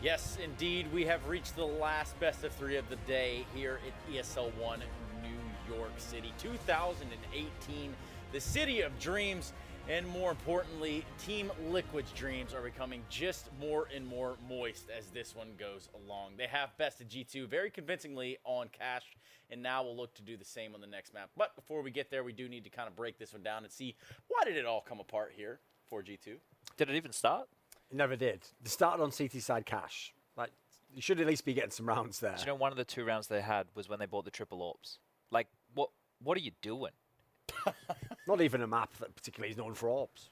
Yes, indeed. We have reached the last best of three of the day here at ESL One, New York City. 2018, the city of dreams, and more importantly, Team Liquid's dreams are becoming just more and more moist as this one goes along. They have bested G2 very convincingly on Cash, and now we'll look to do the same on the next map. But before we get there, we do need to kind of break this one down and see why did it all come apart here for G2. Did it even start? It never did. They started on CT side Cash. Like, you should at least be getting some rounds there. Do you know one of the 2 rounds they had was when they bought the triple orbs? Like, what are you doing? Not even a map that particularly is known for orbs.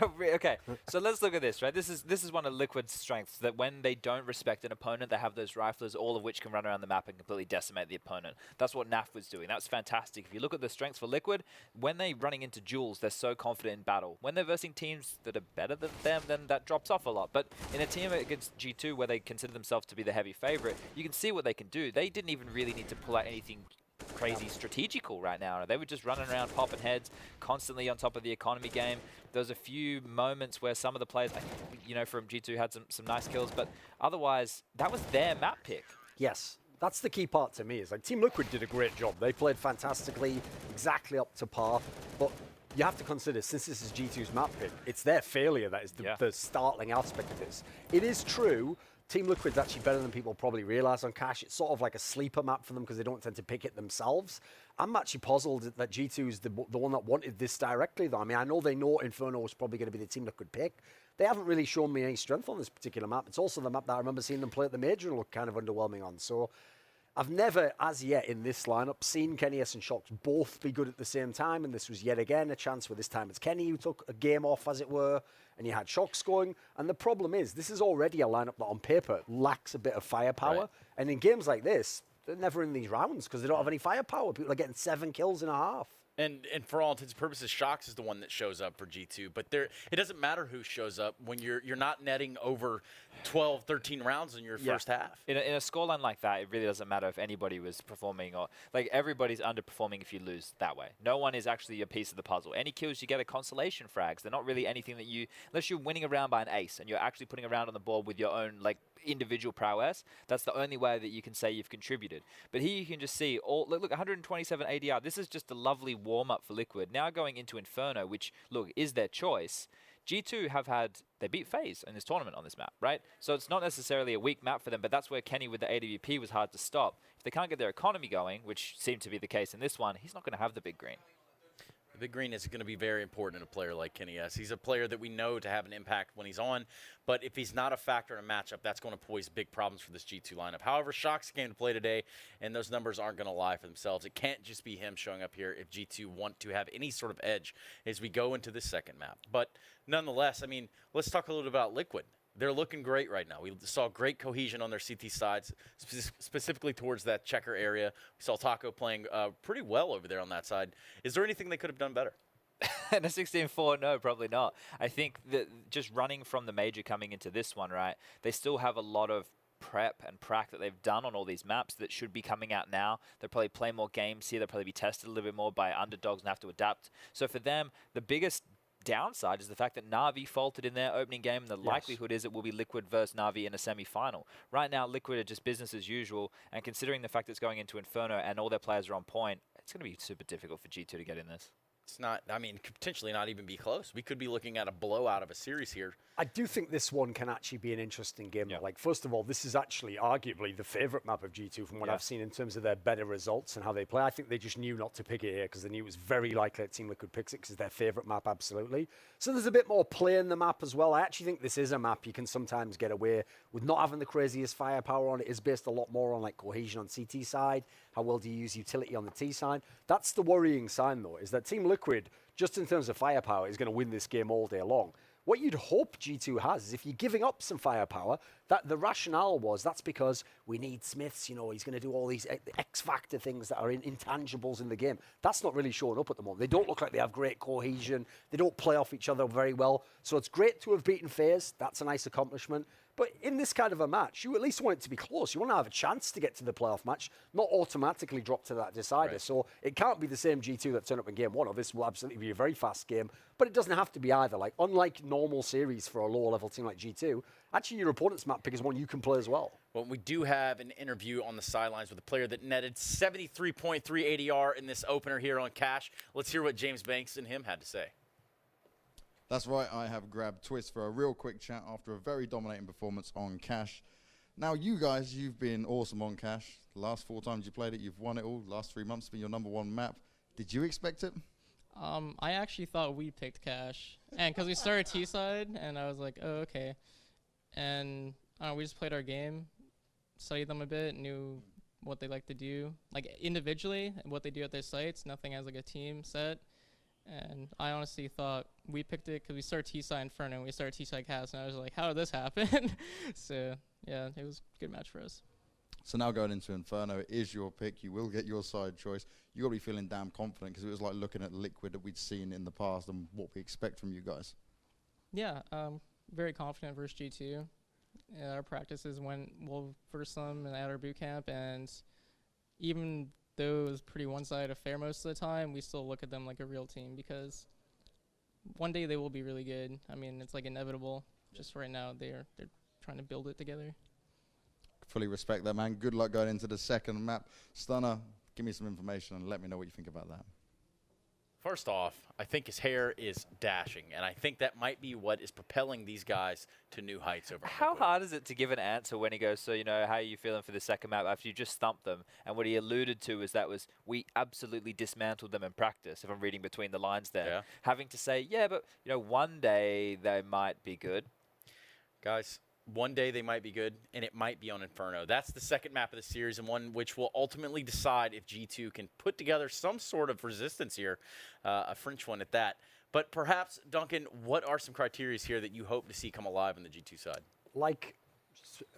No, okay, so let's look at this, right? This is one of Liquid's strengths, that when they don't respect an opponent, they have those riflers, all of which can run around the map and completely decimate the opponent. That's what NAF was doing. That's fantastic. If you look at the strengths for Liquid, when they're running into duels, they're so confident in battle. When they're versing teams that are better than them, then that drops off a lot. But in a team against G2, where they consider themselves to be the heavy favorite, you can see what they can do. They didn't even really need to pull out anything crazy strategical right now. They were just running around popping heads, constantly on top of the economy game. There was a few moments where some of the players, you know, from G2 had some nice kills, but otherwise that was their map pick. Yes, that's the key part to me. Is like Team Liquid did a great job. They played fantastically, exactly up to par. But you have to consider, since this is G2's map pick, it's their failure that is the startling aspect of this. It is true. Team Liquid's actually better than people probably realize on Cash. It's sort of like a sleeper map for them because they don't tend to pick it themselves. I'm actually puzzled that G2 is the one that wanted this directly, though. I mean, I know they know Inferno was probably going to be the Team Liquid pick. They haven't really shown me any strength on this particular map. It's also the map that I remember seeing them play at the Major and look kind of underwhelming on. So I've never, as yet, in this lineup, seen Kenny and Shox both be good at the same time, and this was yet again a chance where this time it's Kenny who took a game off, as it were, and you had Shox going. And the problem is, this is already a lineup that on paper lacks a bit of firepower. Right. And in games like this, they're never in these rounds because they don't have any firepower. People are getting 7 kills in a half. And for all intents and purposes, Shox is the one that shows up for G2. But it doesn't matter who shows up when you're not netting over 12, 13 rounds in your first half. In a scoreline like that, it really doesn't matter if anybody was performing or like everybody's underperforming if you lose that way. No one is actually a piece of the puzzle. Any kills you get are consolation frags. They're not really anything that unless you're winning a round by an ace and you're actually putting a round on the board with your own like individual prowess. That's the only way that you can say you've contributed. But here you can just see look 127 ADR. This is just a lovely warm-up for Liquid. Now going into Inferno, which, look, is their choice. G2 they beat FaZe in this tournament on this map, right? So it's not necessarily a weak map for them, but that's where Kenny with the AWP was hard to stop. If they can't get their economy going, which seemed to be the case in this one, he's not going to have the big green. The big green is going to be very important in a player like Kenny S. He's a player that we know to have an impact when he's on, but if he's not a factor in a matchup, that's going to pose big problems for this G2 lineup. However, Shox came to play today, and those numbers aren't going to lie for themselves. It can't just be him showing up here if G2 want to have any sort of edge as we go into this second map. But nonetheless, I mean, let's talk a little bit about Liquid. They're looking great right now. We saw great cohesion on their CT sides, specifically towards that checker area. We saw Taco playing pretty well over there on that side. Is there anything they could have done better? In a 16-4, no, probably not. I think that just running from the Major coming into this one, right, they still have a lot of prep and prac that they've done on all these maps that should be coming out now. They'll probably play more games here. They'll probably be tested a little bit more by underdogs and have to adapt. So for them, the biggest downside is the fact that Na'Vi faltered in their opening game, and the likelihood is it will be Liquid versus Na'Vi in a semi-final. Right now, Liquid are just business as usual, and considering the fact that it's going into Inferno and all their players are on point, it's going to be super difficult for G2 to get in this. It's not, I mean, could potentially not even be close. We could be looking at a blowout of a series here. I do think this one can actually be an interesting game. Yeah. Like, first of all, this is actually arguably the favorite map of G2 from what I've seen in terms of their better results and how they play. I think they just knew not to pick it here because they knew it was very likely that Team Liquid picks it because it's their favorite map, absolutely. So there's a bit more play in the map as well. I actually think this is a map you can sometimes get away with not having the craziest firepower on it. It is based a lot more on like cohesion on CT side. How well do you use utility on the T side? That's the worrying sign, though, is that Team Liquid, just in terms of firepower, is going to win this game all day long. What you'd hope G2 has is if you're giving up some firepower, that the rationale was that's because we need Smiths, you know, he's going to do all these X-factor things that are intangibles in the game. That's not really showing up at the moment. They don't look like they have great cohesion. They don't play off each other very well. So it's great to have beaten FaZe. That's a nice accomplishment. But in this kind of a match, you at least want it to be close. You want to have a chance to get to the playoff match, not automatically drop to that decider. Right. So it can't be the same G2 that turned up in game 1. This will absolutely be a very fast game, but it doesn't have to be either. Like, unlike normal series for a lower-level team like G2, actually your opponent's map pick is one you can play as well. Well, we do have an interview on the sidelines with a player that netted 73.3 ADR in this opener here on Cash. Let's hear what James Banks and him had to say. That's right, I have grabbed Twist for a real quick chat after a very dominating performance on Cash. Now, you guys, you've been awesome on Cash. The last 4 times you played it, you've won it all. Last 3 months, it's been your #1 map. Did you expect it? I actually thought we picked Cash, and because we started T-side, and I was like, oh, okay. And we just played our game, studied them a bit, knew what they like to do, like individually, and what they do at their sites, nothing as like a team set. And I honestly thought we picked it because we started T-side Inferno, and we started T-side Cast, and I was like, how did this happen? So, yeah, it was a good match for us. So now going into Inferno, it is your pick. You will get your side choice. You got to be feeling damn confident because it was like looking at Liquid that we'd seen in the past and what we expect from you guys. Yeah, very confident versus G2. Our practices we'll verse them at our boot camp, and even though it was pretty one-sided affair most of the time, we still look at them like a real team because one day they will be really good. I mean, it's like inevitable. Just right now, they're trying to build it together. Fully respect that, man. Good luck going into the second map. Stunner, give me some information and let me know what you think about that. First off, I think his hair is dashing, and I think that might be what is propelling these guys to new heights over How Liquid. hard is it to give an answer when he goes, so, you know, how are you feeling for the second map after you just thumped them? And what he alluded to is we absolutely dismantled them in practice, if I'm reading between the lines there. Yeah. Having to say, yeah, but, you know, one day they might be good. Guys, one day they might be good, and it might be on Inferno. That's the second map of the series, and one which will ultimately decide if G2 can put together some sort of resistance here, a French one at that. But perhaps, Duncan, what are some criteria here that you hope to see come alive on the G2 side? Like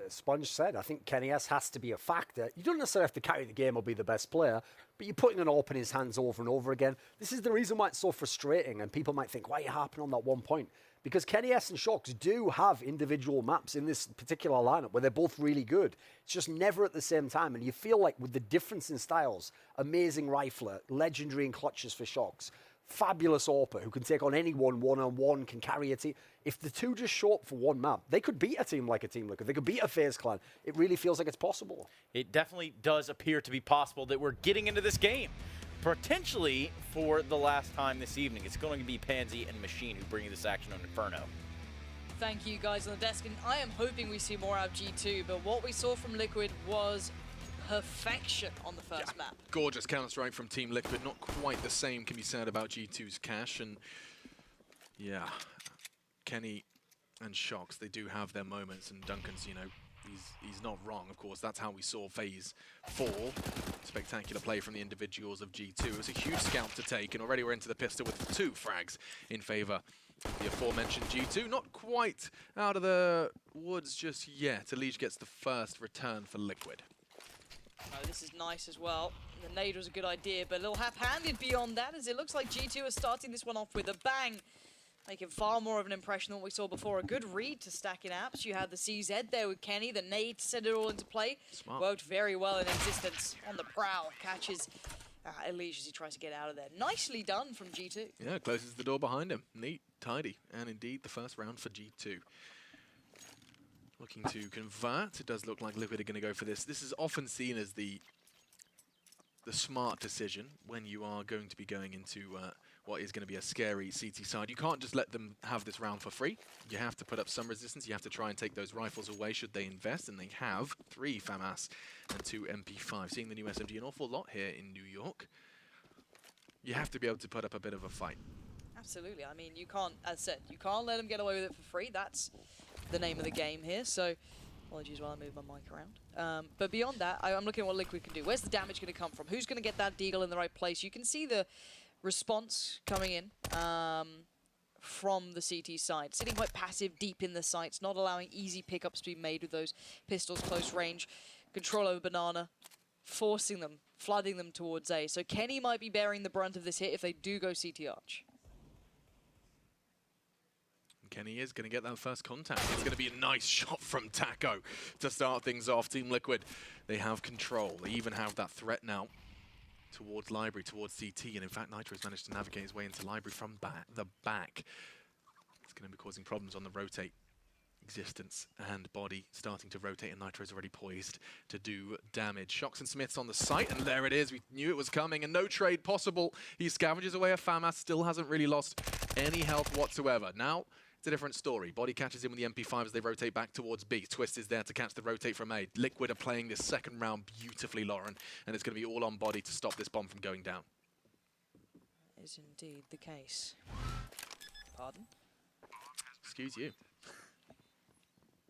Sponge said, I think Kenny S has to be a factor. You don't necessarily have to carry the game or be the best player, but you're putting an AWP in his hands over and over again. This is the reason why it's so frustrating, and people might think, why are you harping on that one point? Because Kenny S and Shox do have individual maps in this particular lineup where they're both really good. It's just never at the same time. And you feel like with the difference in styles, amazing rifler, legendary in clutches for Shox, fabulous AWPer who can take on anyone one-on-one, can carry a team. If the two just show up for one map, they could beat a team like a Team Liquid. They could beat a FaZe Clan. It really feels like it's possible. It definitely does appear to be possible that we're getting into this game. Potentially for the last time this evening. It's going to be Pansy and Machine who bring you this action on Inferno. Thank you guys on the desk, and I am hoping we see more out of G2, but what we saw from Liquid was perfection on the first map. Gorgeous Counter-Strike from Team Liquid. Not quite the same can be said about G2's Cash, and yeah, Kenny and Shox, they do have their moments, and Duncan's, you know, he's not wrong. Of course, that's how we saw Phase 4. Spectacular play from the individuals of G2. It was a huge scalp to take, and already we're into the pistol with 2 frags in favor of the aforementioned G2. Not quite out of the woods just yet. Elige gets the first return for Liquid. Oh, this is nice as well. The nade was a good idea, but a little half-handed beyond that, as it looks like G2 are starting this one off with a bang. Making far more of an impression than what we saw before. A good read to stack in apps. You had the CZ there with Kenny, the nade to send it all into play. Smart. Worked very well in existence. On the prowl, catches Elige as he tries to get out of there. Nicely done from G2. Yeah, closes the door behind him. Neat, tidy, and indeed the first round for G2. Looking to convert. It does look like Liquid are going to go for this. This is often seen as the smart decision when you are going to be going into what is going to be a scary CT side. You can't just let them have this round for free. You have to put up some resistance. You have to try and take those rifles away should they invest, and they have 3 FAMAS and 2 MP5. Seeing the new SMG an awful lot here in New York. You have to be able to put up a bit of a fight. Absolutely. I mean, you can't, as I said, you can't let them get away with it for free. That's the name of the game here. So, apologies while I move my mic around. But beyond that, I'm looking at what Liquid can do. Where's the damage going to come from? Who's going to get that deagle in the right place? You can see the response coming in from the CT side. Sitting quite passive deep in the sights, not allowing easy pickups to be made with those pistols close range. Control over Banana, forcing them, flooding them towards A. So Kenny might be bearing the brunt of this hit if they do go CT Arch. Kenny is going to get that first contact. It's going to be a nice shot from Taco to start things off. Team Liquid, they have control. They even have that threat now towards Library, towards CT. And in fact, Nitro has managed to navigate his way into Library from the back. It's going to be causing problems on the rotate. Existence and Body starting to rotate, and Nitro's already poised to do damage. Shocks and Smiths on the site, and there it is. We knew it was coming, and no trade possible. He scavenges away a FAMAS, still hasn't really lost any health whatsoever. Now, it's a different story. Body catches in with the MP5 as they rotate back towards B. Twist is there to catch the rotate from A. Liquid are playing this second round beautifully, Lauren, and it's going to be all on Body to stop this bomb from going down. That is indeed the case. Pardon? Excuse you.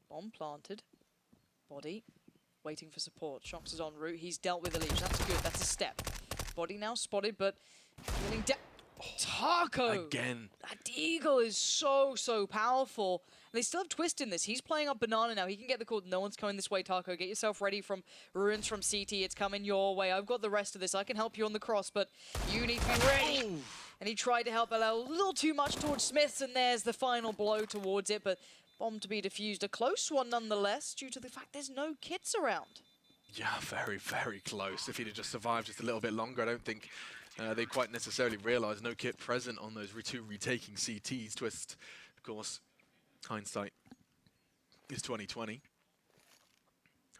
Bomb planted. Body waiting for support. Shocks is en route. He's dealt with the leash. That's good. That's a step. Body now spotted, but feeling Taco! Again. That Eagle is so powerful. And they still have Twist in this. He's playing up Banana now. He can get the call. No one's coming this way, Taco. Get yourself ready from Ruins from CT. It's coming your way. I've got the rest of this. I can help you on the cross, but you need to be ready. Oh. And he tried to help LL a little too much towards Smiths, and there's the final blow towards it, but bomb to be defused. A close one nonetheless, due to the fact there's no kits around. Yeah, very, very close. If he'd have just survived just a little bit longer, I don't think they quite necessarily realised no kit present on those two retaking CTs. Twist, of course, hindsight is 2020.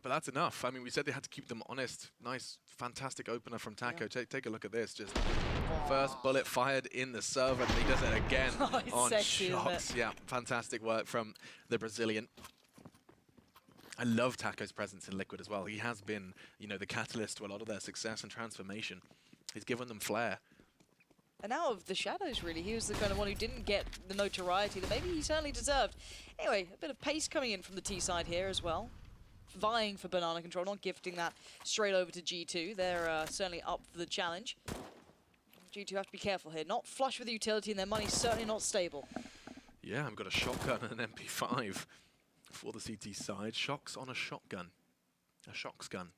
But that's enough. I mean, we said they had to keep them honest. Nice, fantastic opener from Taco. Yeah. Take a look at this. Just first bullet fired in the server, and he does it again on sexy, Shocks. Yeah, fantastic work from the Brazilian. I love Taco's presence in Liquid as well. He has been, you know, the catalyst to a lot of their success and transformation. He's given them flair. And out of the shadows, really, he was the kind of one who didn't get the notoriety that maybe he certainly deserved. Anyway, a bit of pace coming in from the T side here as well. Vying for banana control, not gifting that straight over to G2. They're certainly up for the challenge. G2 have to be careful here. Not flush with utility, and their money's certainly not stable. Yeah, I've got a shotgun and an MP5 for the CT side. Shocks on a shotgun. A Shocks gun.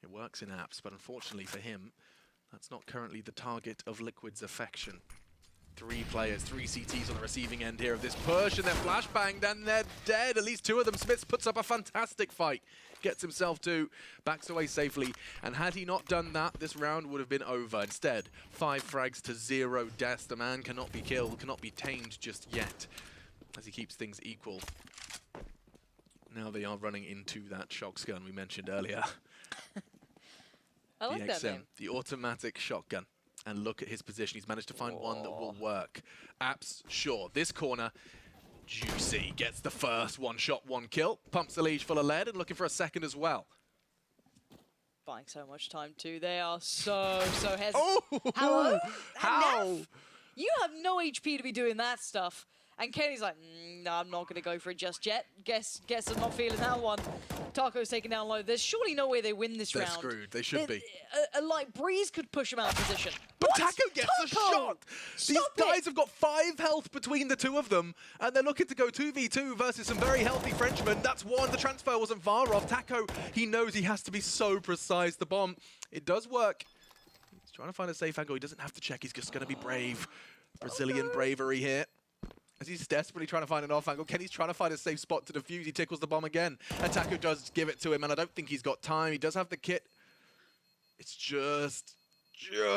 It works in apps, but unfortunately for him, that's not currently the target of Liquid's affection. 3 players, 3 CTs on the receiving end here of this push, and they're flashbanged, and they're dead. At least 2 of them. Smiths puts up a fantastic fight. Gets himself 2, backs away safely, and had he not done that, this round would have been over. Instead, 5 frags to 0 deaths. The man cannot be killed, cannot be tamed just yet, as he keeps things equal. Now they are running into that Shocks gun we mentioned earlier. I like that name. The automatic shotgun. And look at his position. He's managed to find one that will work. Apps, sure. This corner, juicy. Gets the first 1 shot, 1 kill. Pumps the leash full of lead and looking for a second as well. Buying so much time too. They are so hesitant. Oh! Hello? How? Neff, you have no HP to be doing that stuff. And Kenny's like, no, I'm not going to go for it just yet. Guess I'm not feeling that one. Taco's taken down low. There's surely no way they win this round. They're screwed. They should be. A light breeze could push them out of position. But Taco gets a shot! These guys have got 5 health between the 2 of them, and they're looking to go 2v2 versus some very healthy Frenchmen. That's 1. The transfer wasn't far off. Taco, he knows he has to be so precise. The bomb, it does work. He's trying to find a safe angle. He doesn't have to check. He's just going to be brave. Brazilian bravery here. As he's desperately trying to find an off angle. Kenny's trying to find a safe spot to defuse. He tickles the bomb again. And Taco does give it to him, and I don't think he's got time. He does have the kit. It's just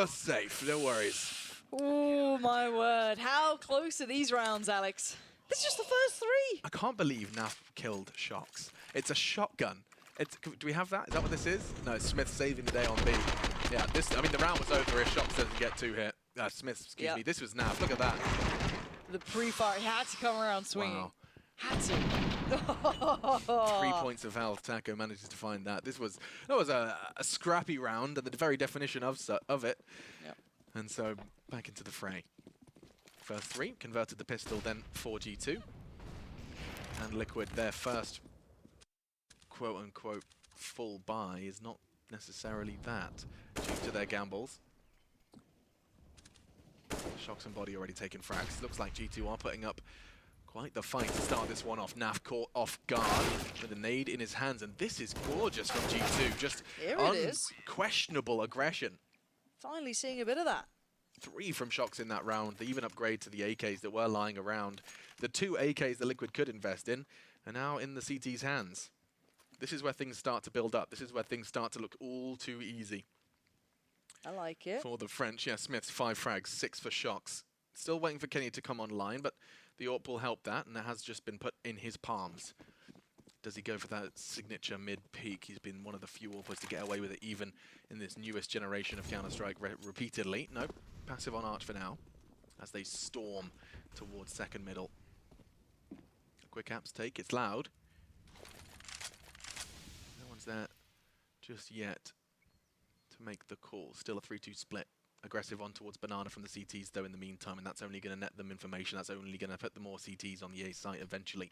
safe. No worries. Oh, my word. How close are these rounds, Alex? This is just the first 3. I can't believe Naf killed Shocks. It's a shotgun. Do we have that? Is that what this is? No, Smith saving the day on B. Yeah, I mean, the round was over if Shocks doesn't get 2 hit. Smith, excuse me. This was Naf. Look at that. The pre-fire, he had to come around swinging. Wow. Had to. 3 points of health. Taco manages to find that. That was a scrappy round, and the very definition of it. Yep. And so back into the fray. First 3 converted the pistol, then 4G2, and Liquid their first quote-unquote full buy is not necessarily that due to their gambles. Shocks and Body already taking frags. Looks like G2 are putting up quite the fight to start this one off. Naf caught off guard with a nade in his hands, and this is gorgeous from G2. Just unquestionable aggression. Finally seeing a bit of that. 3 from Shox in that round. They even upgrade to the AKs that were lying around. The 2 AKs that Liquid could invest in are now in the CT's hands. This is where things start to build up. This is where things start to look all too easy. I like it. For the French, yeah, Smith's 5 frags, 6 for Shox. Still waiting for Kenny to come online, but the AWP will help that, and that has just been put in his palms. Does he go for that signature mid-peak? He's been one of the few AWPers to get away with it, even in this newest generation of Counter-Strike repeatedly. Nope, passive on Arch for now, as they storm towards second middle. Quick apps take, it's loud. No one's there just yet to make the call. Still a 3-2 split. Aggressive on towards Banana from the CTs, though, in the meantime, and that's only going to net them information. That's only going to put the more CTs on the A site eventually.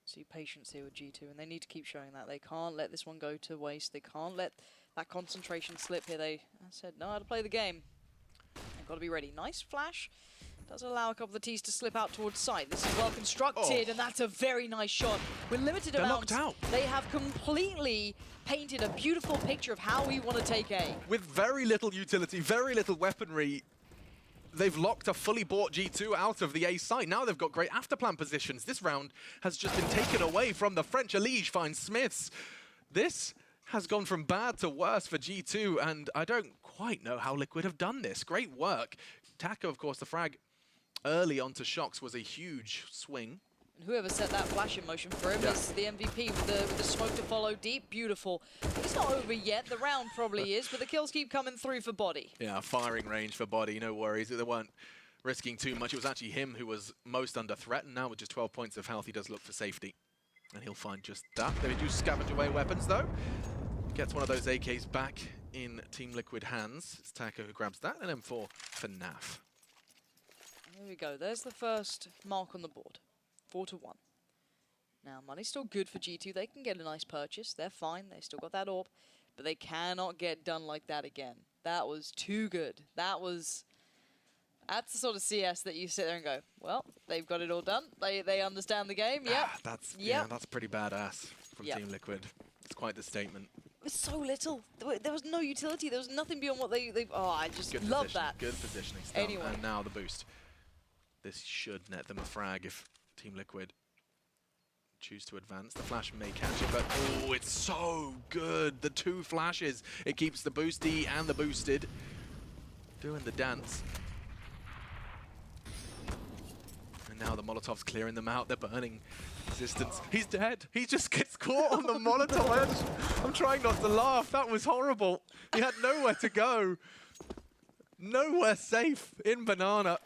See patience here with G2, and they need to keep showing that. They can't let this one go to waste. They can't let that concentration slip here. They, I said, know how to play the game. They've got to be ready. Nice flash. Does allow a couple of the T's to slip out towards site. This is well constructed, and that's a very nice shot. With limited amounts, they have completely painted a beautiful picture of how we want to take A. With very little utility, very little weaponry, they've locked a fully bought G2 out of the A site. Now they've got great afterplan positions. This round has just been taken away from the French. Elige finds Smiths. This has gone from bad to worse for G2, and I don't quite know how Liquid have done this. Great work. Taco, of course, the frag early onto Shox was a huge swing. And whoever set that flash in motion for him is the MVP with the smoke to follow deep. Beautiful. It's not over yet. The round probably is, but the kills keep coming through for Body. Yeah, firing range for Body, no worries. They weren't risking too much. It was actually him who was most under threat, and now with just 12 points of health, he does look for safety. And he'll find just that. They do scavenge away weapons, though. Gets one of those AKs back in Team Liquid hands. It's Taco who grabs that, and M4 for Naf. There we go. There's the first mark on the board. 4-1. Now, money's still good for G2. They can get a nice purchase. They're fine. They still got that AWP. But they cannot get done like that again. That was too good. That's the sort of CS that you sit there and go, well, they've got it all done. They understand the game. Yep. Yeah, that's pretty badass from Team Liquid. It's quite the statement. It was so little. There was no utility. There was nothing beyond what they oh, I just good love positioning, that. Good positioning stuff. Anyway. And now the boost. This should net them a frag if Team Liquid choose to advance. The flash may catch it, but oh, it's so good. The 2 flashes. It keeps the boosty and the boosted doing the dance. And now the Molotov's clearing them out. They're burning resistance. He's dead. He just gets caught on the Molotov. I'm trying not to laugh. That was horrible. He had nowhere to go. Nowhere safe in Banana.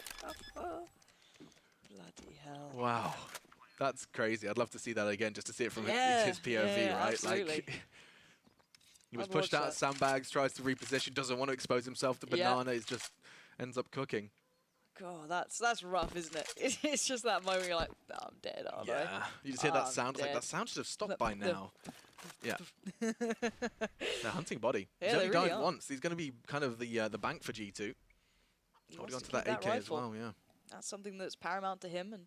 Bloody hell. Wow. That's crazy. I'd love to see that again, just to see it from his POV, yeah, right? Absolutely. Like, he was pushed out of sandbags, tries to reposition, doesn't want to expose himself to Banana. He just ends up cooking. God, that's rough, isn't it? It's just that moment you're like, oh, I'm dead, aren't I? Yeah. You just hear that sound. It's like, that sound should have stopped by now. Yeah. They're hunting Body. Yeah, He's only really died are. once. He's going to be kind of the bank for G2. Holding on to that AK as well, yeah. That's something that's paramount to him, and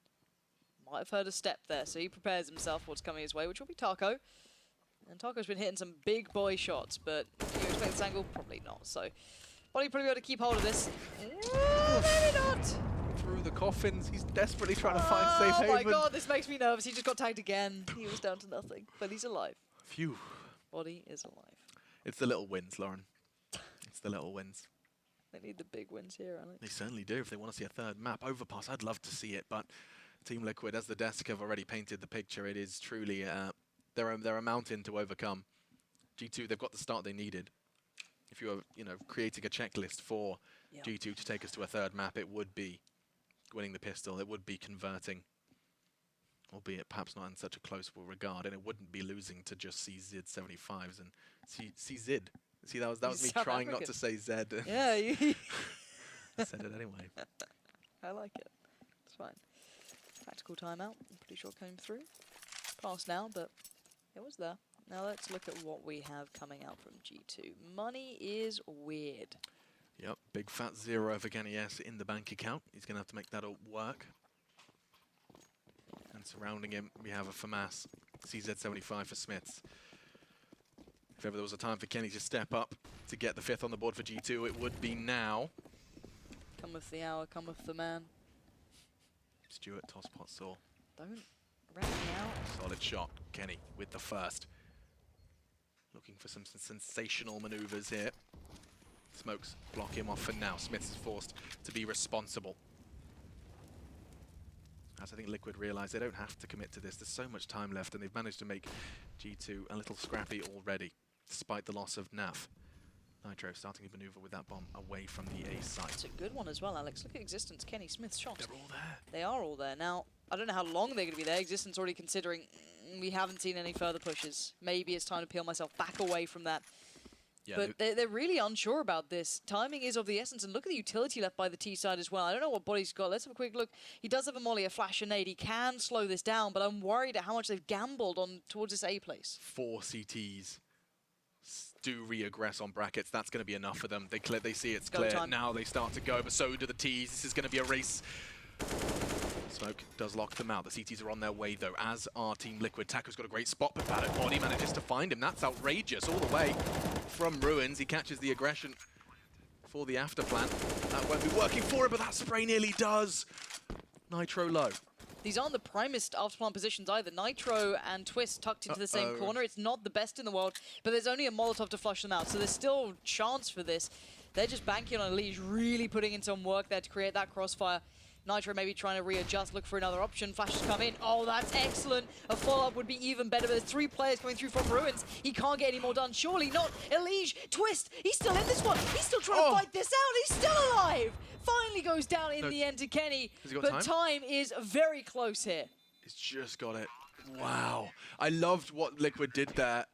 might have heard a step there, so he prepares himself for what's coming his way, which will be Taco. And Taco's been hitting some big boy shots, but do you expect this angle? Probably not. So Body probably able to keep hold of this. Maybe not. Through the coffins, he's desperately trying to find safe haven. Oh my god, this makes me nervous. He just got tagged again. He was down to nothing, but he's alive. Phew. Body is alive. It's the little wins, Lauren. It's the little wins. They need the big wins here, Alex. They certainly do. If they want to see a third map overpass, I'd love to see it. But Team Liquid, as the desk have already painted the picture, it is truly they're a mountain to overcome. G2, they've got the start they needed. If you were, creating a checklist for G2 to take us to a third map, it would be winning the pistol. It would be converting, albeit perhaps not in such a close regard, and it wouldn't be losing to just CZ 75s and CZ. See, that was me South trying African. not to say Z. Yeah, I said it anyway. I like it. It's fine. Tactical timeout. I'm pretty sure it came through. Passed now, but it was there. Now let's look at what we have coming out from G2. Money is weird. Yep, big fat 0 for Kenny S in the bank account. He's going to have to make that all work. And surrounding him, we have a FAMAS CZ75 for Smiths. If ever there was a time for Kenny to step up to get the 5th on the board for G2, it would be now. Cometh the hour, cometh the man. Stuart, tosspot saw. Don't rat me out. Solid shot. Kenny with the first. Looking for some sensational maneuvers here. Smokes block him off for now. Smith is forced to be responsible. As I think Liquid realise they don't have to commit to this. There's so much time left, and they've managed to make G2 a little scrappy already, despite the loss of Naf. Nitro starting to maneuver with that bomb away from the A site. It's a good one as well, Alex. Look at Existence, Kenny, Smith, shots. They're all there. They are all there. Now, I don't know how long they're going to be there. Existence already considering we haven't seen any further pushes. Maybe it's time to peel myself back away from that. Yeah, but they're really unsure about this. Timing is of the essence, and look at the utility left by the T side as well. I don't know what body's got. Let's have a quick look. He does have a molly, a flash, a nade. He can slow this down, but I'm worried at how much they've gambled on towards this A place. 4 CTs do re-aggress on brackets. That's going to be enough for them. They see it's clear. Time. Now they start to go, but so do the Ts. This is going to be a race. Smoke does lock them out. The CTs are on their way, though, as are Team Liquid. Taco's got a great spot, but Bad Body manages to find him. That's outrageous all the way from Ruins. He catches the aggression for the after plan. That won't be working for him, but that spray nearly does. Nitro low. These aren't the primest afterplant positions either. Nitro and Twist tucked into the same corner. It's not the best in the world, but there's only a Molotov to flush them out, so there's still chance for this. They're just banking on Elige really putting in some work there to create that crossfire. Nitro maybe trying to readjust, look for another option. Flashes come in. Oh, that's excellent. A follow-up would be even better, but there's 3 players coming through from Ruins. He can't get any more done. Surely not. Elige, Twist, he's still in this one. He's still trying to fight this out. He's still alive. Finally goes down in the end to Kenny. But time is very close here. He's just got it. Wow. I loved what Liquid did there.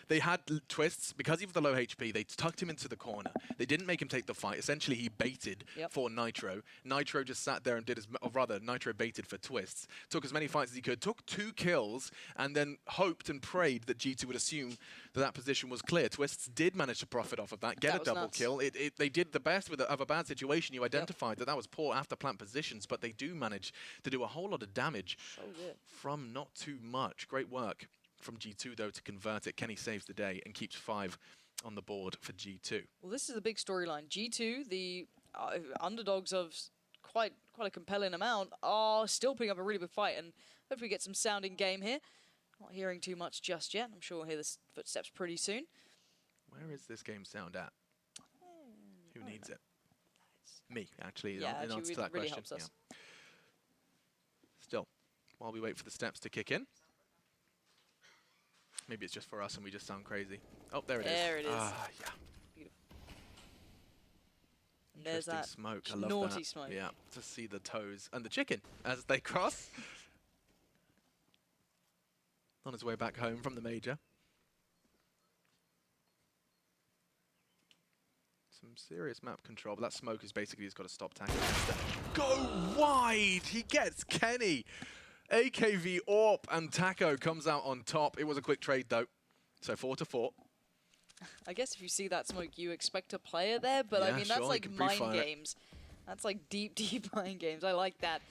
They had Twists, because he was the low HP, they tucked him into the corner. They didn't make him take the fight. Essentially, he baited for Nitro. Nitro just sat there and did or rather, Nitro baited for Twists. Took as many fights as he could, took 2 kills, and then hoped and prayed that G2 would assume that that position was clear. Twists did manage to profit off of that, get a double kill. They did the best of a bad situation. You identified that was poor after plant positions, but they do manage to do a whole lot of damage from not too much. Great work from G2, though, to convert it. Kenny saves the day and keeps 5 on the board for G2. Well, this is a big storyline. G2, the underdogs of quite a compelling amount, are still putting up a really big fight, and hopefully we get some sound in game here. Not hearing too much just yet. I'm sure we'll hear the footsteps pretty soon. Where is this game sound at? Who needs it? Me, actually, in actually, answer to that really question. helps us. Yeah. Still, while we wait for the steps to kick in. Maybe it's just for us and we just sound crazy. Oh, there it is. There it is. Ah, yeah. Beautiful. And there's that smoke. I love naughty that. smoke. Yeah, to see the toes and the chicken as they cross. On his way back home from the major. Some serious map control, but that smoke is basically he's got to stop Taco. Go wide! He gets Kenny! AKV AWP and Taco comes out on top. It was a quick trade though, so 4-4. I guess if you see that smoke, you expect a player there, but I mean, that's like mind games. That's like deep mind games. I like that.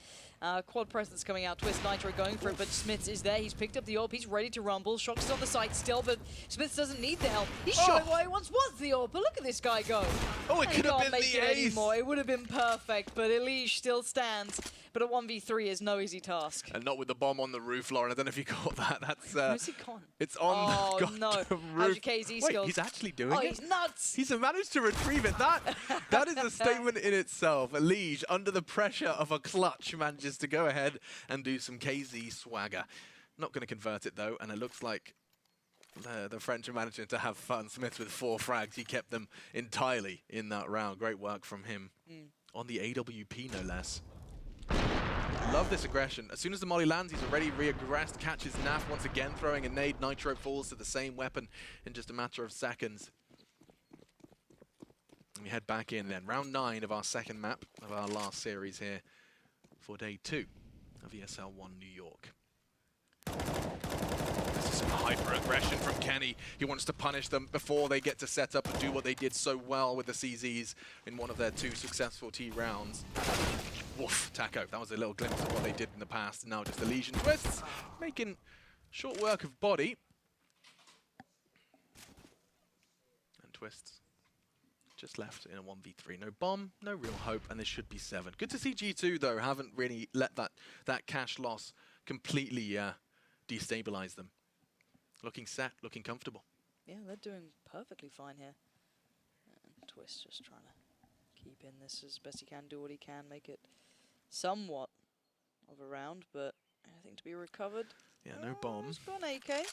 Quad presence coming out. Twist, Nitro going for it, but Smiths is there. He's picked up the AWP. He's ready to rumble. Shox is on the site still, but Smiths doesn't need the help. He's showing why he once was the AWP, but look at this guy go. Oh, it could have been the ace. Anymore. It would have been perfect, but Elige still stands. But a 1v3 is no easy task. And not with the bomb on the roof, Lauren. I don't know if you caught that. That's Where's he gone? It's on the no. roof. How's your KZ skills? Wait, he's actually doing it? Oh, he's nuts! He's managed to retrieve it. That is a statement in itself. Elige, under the pressure of a clutch, manages to go ahead and do some KZ swagger. Not going to convert it, though, and it looks like the French are managing to have fun. Smith with 4 frags. He kept them entirely in that round. Great work from him. On the AWP, no less. Love this aggression. As soon as the molly lands, he's already re-aggressed, catches Naf once again, throwing a nade. Nitro falls to the same weapon in just a matter of seconds. And we head back in then. Round 9 of our second map of our last series here for day 2 of ESL One New York. This is some hyper-aggression from Kenny. He wants to punish them before they get to set up and do what they did so well with the CZs in one of their 2 successful T rounds. Woof, Taco. That was a little glimpse of what they did in the past. Now just the Legion Twists, making short work of body. Twists. Just left in a 1v3. No bomb, no real hope, and this should be 7. Good to see G2, though, haven't really let that cash loss completely destabilize them. Looking set, looking comfortable. Yeah, they're doing perfectly fine here. And Twist just trying to keep in this as best he can, do what he can, make it somewhat of a round, but anything to be recovered. Yeah, no bomb. He's got an AK.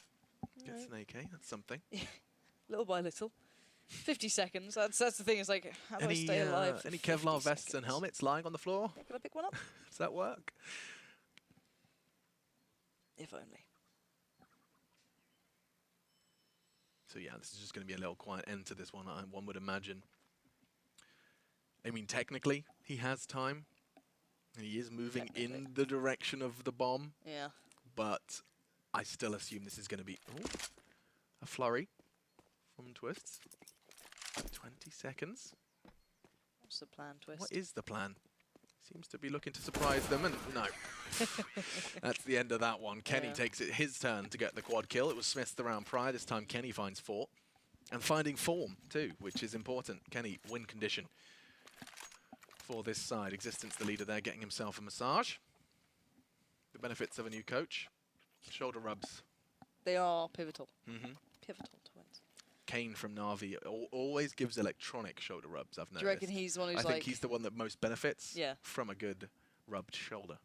Gets an AK, that's something. Little by little. 50 seconds. That's the thing. It's like, how do I stay alive? For any 50 Kevlar vests seconds? and helmets lying on the floor? Yeah, can I pick one up? Does that work? If only. So yeah, this is just going to be a little quiet end to this one, one would imagine. I mean, technically, he has time. And he is moving in the direction of the bomb. Yeah. But I still assume this is going to be a flurry from Twists. 20 seconds. What's the plan, Twist? What is the plan? Seems to be looking to surprise them, and no. That's the end of that one. Kenny takes it his turn to get the quad kill. It was Smith's the round prior. This time Kenny finds 4. And finding form, too, which is important. Kenny, win condition for this side. Existence, the leader there, getting himself a massage. The benefits of a new coach. Shoulder rubs. They are pivotal. Pivotal to wins. Kane from Na'Vi always gives electronic shoulder rubs, I've noticed. Do you reckon he's the one who's I think he's the one that most benefits from a good rubbed shoulder.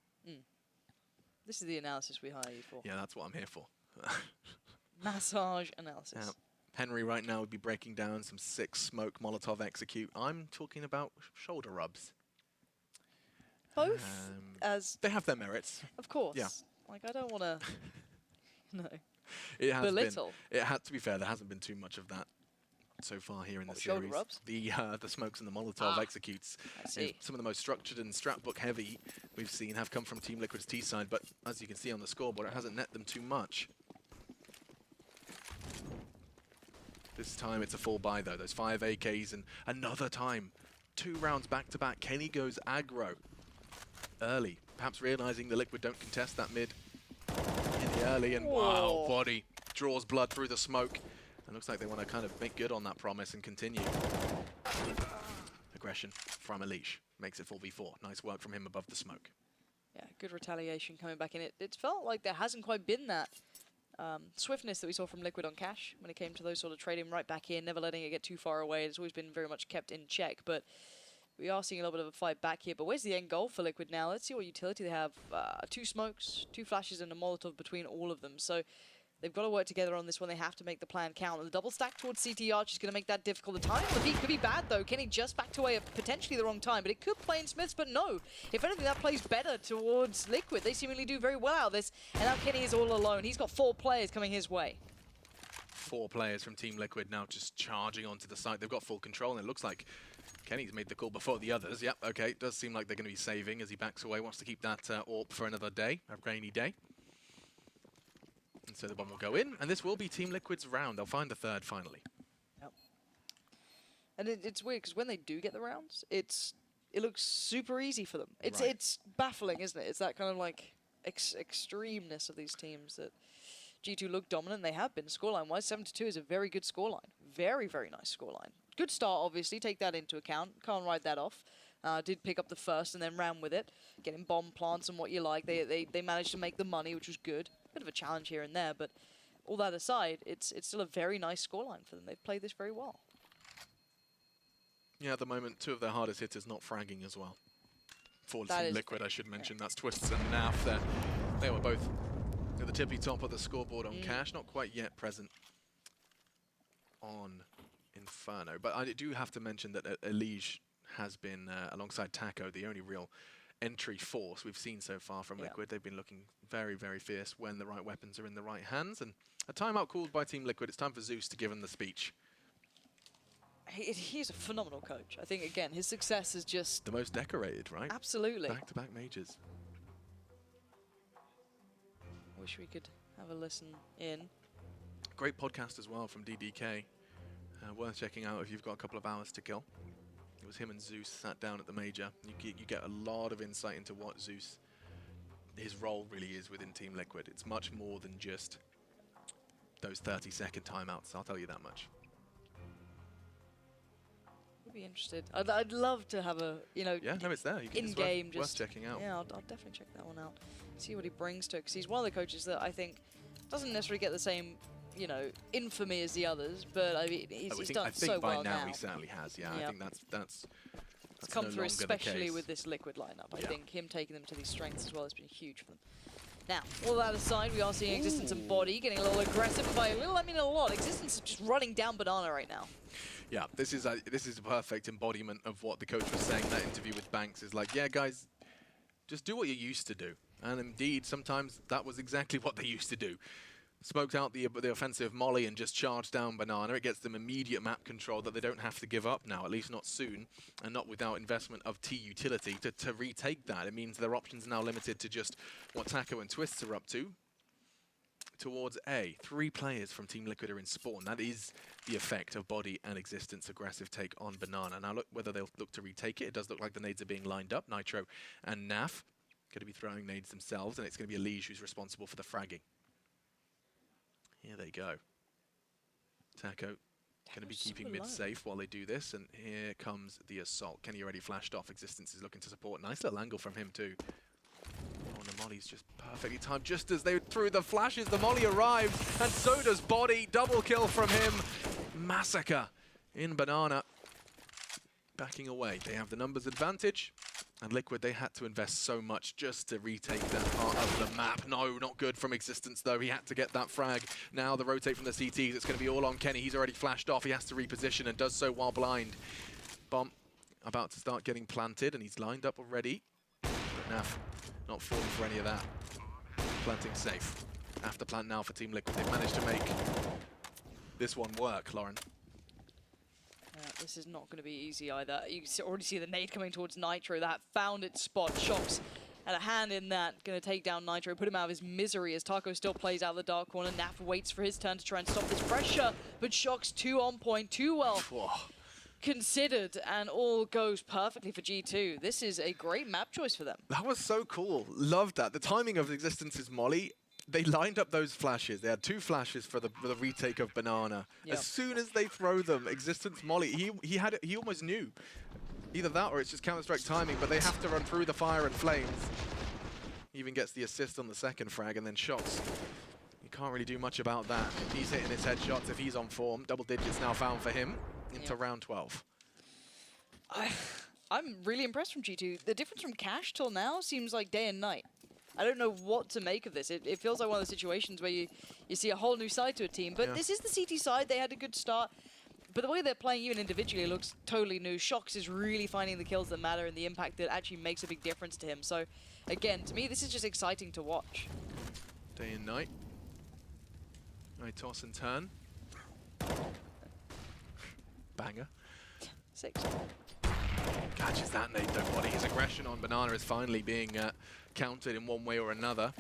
This is the analysis we hire you for. Yeah, that's what I'm here for. Massage analysis. Henry right now would be breaking down some 6 smoke Molotov execute. I'm talking about shoulder rubs. Both as... They have their merits. Of course. Yeah. Like, I don't want to... No. It has belittle. It had to be fair. There hasn't been too much of that so far here in the shoulder series. rubs? The smokes and the Molotov executes. I see. Some of the most structured and strat book heavy we've seen have come from Team Liquid's T side, but as you can see on the scoreboard, it hasn't net them too much. This time it's a full buy though. Those 5 AKs and another time, 2 rounds back to back. Kenny goes aggro early, perhaps realizing the Liquid don't contest that mid in the early, and wow, body draws blood through the smoke. It looks like they want to kind of make good on that promise and continue. Aggression from Elish makes it 4v4. Nice work from him above the smoke. Yeah, good retaliation coming back in. It felt like there hasn't quite been that swiftness that we saw from Liquid on Cash when it came to those sort of trading right back in, never letting it get too far away. It's always been very much kept in check, but we are seeing a little bit of a fight back here. But where's the end goal for Liquid now? Let's see what utility they have. 2 smokes, 2 flashes, and a Molotov between all of them. So they've got to work together on this one. They have to make the plan count. And the double stack towards CT Arch is going to make that difficult. The time on the peak could be bad, though. Kenny just backed away at potentially the wrong time, but it could play in Smiths, but no. If anything, that plays better towards Liquid. They seemingly do very well out of this. And now Kenny is all alone. He's got 4 players coming his way. 4 players from Team Liquid now just charging onto the site. They've got full control, and it looks like Kenny's made the call before the others. Yep, okay. It does seem like they're going to be saving as he backs away. Wants to keep that AWP for another day, a rainy day. And so the bomb will go in, and this will be Team Liquid's round. They'll find the 3rd finally. Yep. And it's weird, because when they do get the rounds, it looks super easy for them. It's baffling, isn't it? It's that kind of like extremeness of these teams that G2 look dominant. They have been scoreline-wise. 7-2 is a very good scoreline. Very, very nice scoreline. Good start, obviously. Take that into account. Can't write that off. Did pick up the first and then ran with it. Getting bomb plants and what you like. They managed to make the money, which was good. Bit of a challenge here and there, but all that aside, it's still a very nice scoreline for them. They've played this very well. Yeah, at the moment, 2 of their hardest hitters not fragging as well. For That Team is Liquid, I should mention. That's Twists and Naf there. They were both at the tippy top of the scoreboard on Cash. Not quite yet present on Inferno. But I do have to mention that Elige has been, alongside Taco, the only real entry force we've seen so far from Liquid. They've been looking very, very fierce when the right weapons are in the right hands. And a timeout called by Team Liquid. It's time for Zeus to give him the speech. He's a phenomenal coach. I think, again, his success is just... The most decorated, right? Absolutely. Back-to-back majors. Wish we could have a listen in. Great podcast as well from DDK. Worth checking out if you've got a couple of hours to kill. It was him and Zeus sat down at the major. You get a lot of insight into what Zeus, his role really is within Team Liquid. It's much more than just those 30-second timeouts, I'll tell you that much. I'd be interested. I'd love to have a, you know, Yeah, no, it's there. in game. Worth Just checking out. Yeah, I'll definitely check that one out. See what he brings to it, because he's one of the coaches that I think doesn't necessarily get the same, you know, infamy as the others, but I mean, he's done I think so by well now he certainly has. Yeah, I think that's it's come no through, longer the especially case. with this Liquid lineup. I Yeah. think him taking them to these strengths as well has been huge for them. Now, all that aside, we are seeing Existence and Body getting a little aggressive. By a little, I mean a lot. Existence is just running down Banana right now. Yeah, this is a perfect embodiment of what the coach was saying in that interview with Banks. Is like, yeah, guys, just do what you used to do. And indeed, sometimes that was exactly what they used to do. Smoked out the offensive molly and just charged down Banana. It gets them immediate map control that they don't have to give up now, at least not soon, and not without investment of T utility to retake that. It means their options are now limited to just what Taco and Twists are up to. Towards A, 3 players from Team Liquid are in spawn. That is the effect of Body and Existence aggressive take on Banana. Now look whether they'll look to retake it. It does look like the nades are being lined up. Nitro and Naf going to be throwing nades themselves, and it's going to be Lige who's responsible for the fragging. Here they go. Taco going to be keeping mid safe while they do this, and here comes the assault. Kenny already flashed off. Existence is looking to support. Nice little angle from him too. Oh, the molly's just perfectly timed. Just as they threw the flashes, the molly arrived, and so does Body. Double kill from him. Massacre in Banana. Backing away. They have the numbers advantage. And Liquid, they had to invest so much just to retake that part of the map. No, not good from Existence, though. He had to get that frag. Now the rotate from the CTs. It's going to be all on Kenny. He's already flashed off. He has to reposition and does so while blind. Bomb about to start getting planted, and he's lined up already. But Naf not falling for any of that. Planting safe. After plant now for Team Liquid. They've managed to make this one work, Lauren. This is not going to be easy either. You can already see the nade coming towards Nitro. That found its spot. Shox had a hand in that. Going to take down Nitro, put him out of his misery as Taco still plays out of the dark corner. Naf waits for his turn to try and stop this pressure, but Shox too on point, too well considered, and all goes perfectly for G2. This is a great map choice for them. That was so cool. Loved that. The timing of Existence's molly. They lined up those flashes. They had 2 flashes for the retake of Banana. Yep. As soon as they throw them, Existence molly, he almost knew. Either that or it's just Counter-Strike timing, but they have to run through the fire and flames. He even gets the assist on the second frag and then shots. You can't really do much about that. If he's hitting his headshots, if he's on form, double digits now found for him into round 12. I'm really impressed from G2. The difference from Cash till now seems like day and night. I don't know what to make of this. It feels like one of those situations where you see a whole new side to a team. But this is the CT side. They had a good start. But the way they're playing even individually looks totally new. Shox is really finding the kills that matter and the impact that actually makes a big difference to him. So, again, to me, this is just exciting to watch. Day and night. I toss and turn. Banger. 6. Catches that nade though, Body. His aggression on Banana is finally being counted in one way or another.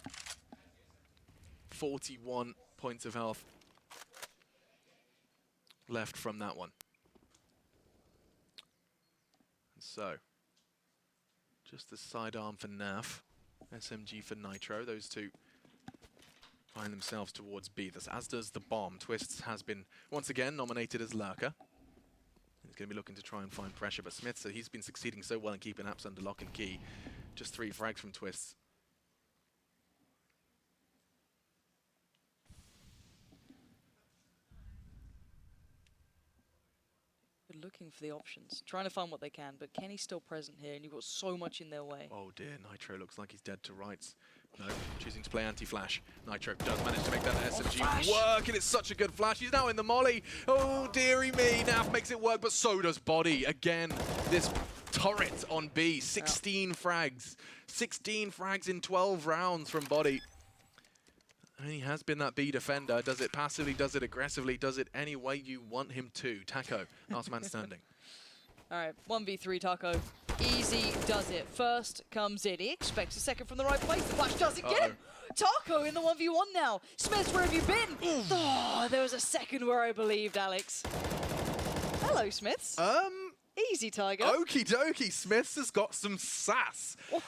41 points of health left from that one. And so, just the sidearm for Naf, SMG for Nitro. Those two find themselves towards B, as does the bomb. Twists has been once again nominated as Lurker. He's going to be looking to try and find pressure, but Smith, he's been succeeding so well in keeping apps under lock and key. Just 3 frags from Twists. They're looking for the options, trying to find what they can, but Kenny's still present here, and you've got so much in their way. Oh dear, Nitro looks like he's dead to rights. No, choosing to play anti-flash. Nitro does manage to make that SMG work, and it's such a good flash. He's now in the molly. Oh, dearie me. Naf makes it work, but so does Body. Again, this turret on B. 16 frags. 16 frags in 12 rounds from Body. And he has been that B defender. Does it passively, does it aggressively, does it any way you want him to. Taco, last man standing. All right, 1v3 Taco. Easy does it. First comes in. He expects a second from the right place. The flash does it again. Taco in the 1v1 now. Smith, where have you been? Oh, there was a second where I believed, Alex. Hello, Smiths. Easy, Tiger. Okie dokie. Smiths has got some sass. All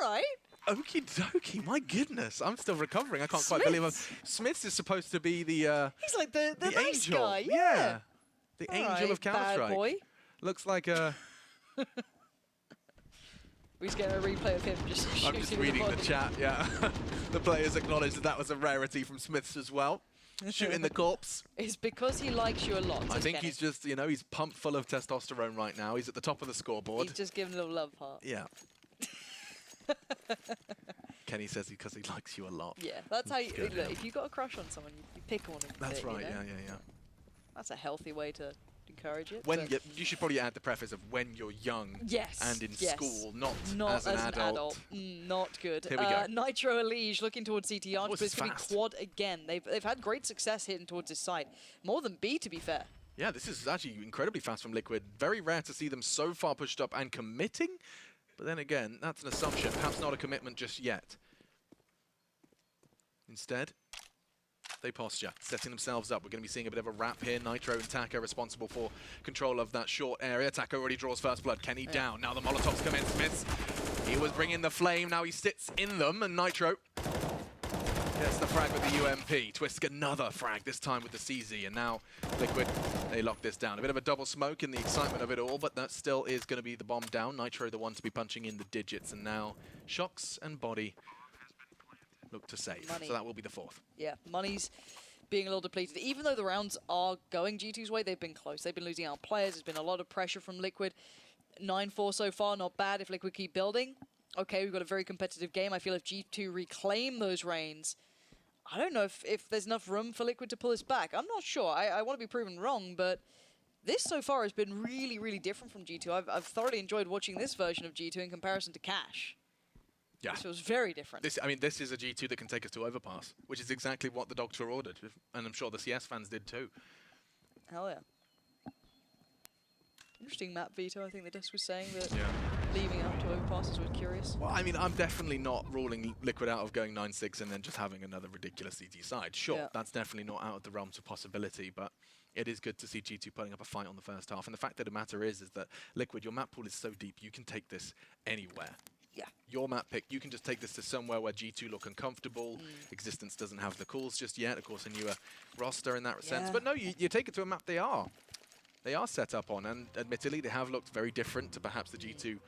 right. Okie dokie. My goodness. I'm still recovering. I can't quite believe it. Smiths is supposed to be the He's like the nice angel. guy. Yeah. The All angel right, of Counter-Strike. bad boy. Looks like a... We just get a replay of him just I'm just shooting reading the body. chat, yeah. The players acknowledged that that was a rarity from Smiths as well. Shooting the corpse. It's because he likes you a lot. I says think Kenny. he's just, you know, he's pumped full of testosterone right now. He's at the top of the scoreboard. He's just giving a little love heart. Yeah. Kenny says because he likes you a lot. Yeah, that's how you, Good. look, if you got a crush on someone, you pick on him. That's right, you know? yeah. That's a healthy way to encourage it. When so- you should probably add the preface of when you're young Yes. and in yes. school, not Not as an adult. Not good. Here we go. Nitro Elige looking towards CT Arch, This but it's is going to be fast. quad again. They've had great success hitting towards this side. More than B, to be fair. Yeah, this is actually incredibly fast from Liquid. Very rare to see them so far pushed up and committing. But then again, that's an assumption. Perhaps not a commitment just yet. Instead, they posture, setting themselves up. We're going to be seeing a bit of a wrap here. Nitro and Taco responsible for control of that short area. Taco already draws first blood. Kenny down. Now the Molotovs come in. Smiths, he was bringing the flame. Now he sits in them. And Nitro gets the frag with the UMP. Twisk another frag, this time with the CZ. And now Liquid, they lock this down. A bit of a double smoke in the excitement of it all, but that still is going to be the bomb down. Nitro the one to be punching in the digits. And now Shocks and Body look to save. Money. So that will be the fourth. Yeah, money's being a little depleted. Even though the rounds are going G2's way, they've been close. They've been losing out on players. There's been a lot of pressure from Liquid. 9-4 so far, not bad if Liquid keep building. Okay, we've got a very competitive game. I feel if G2 reclaim those reins, I don't know if there's enough room for Liquid to pull this back. I'm not sure. I want to be proven wrong, but this so far has been really, really different from G2. I've thoroughly enjoyed watching this version of G2 in comparison to Cash. Yeah. This was very different. This is a G2 that can take us to Overpass, which is exactly what the Doctor ordered. And I'm sure the CS fans did too. Hell yeah. Interesting map veto. I think the Dust was saying that Yeah. leaving up to overpasses was curious. Well, I mean, I'm definitely not ruling Liquid out of going 9-6 and then just having another ridiculous CT side. Sure, Yeah. that's definitely not out of the realms of possibility, but it is good to see G2 putting up a fight on the first half. And the fact of the matter is that Liquid, your map pool is so deep, you can take this anywhere. Yeah. Your map pick, you can just take this to somewhere where G2 look uncomfortable. Existence doesn't have the calls just yet. Of course, a newer roster in that sense. Yeah. But no, you take it to a map they are set up on. And admittedly, they have looked very different to perhaps the G2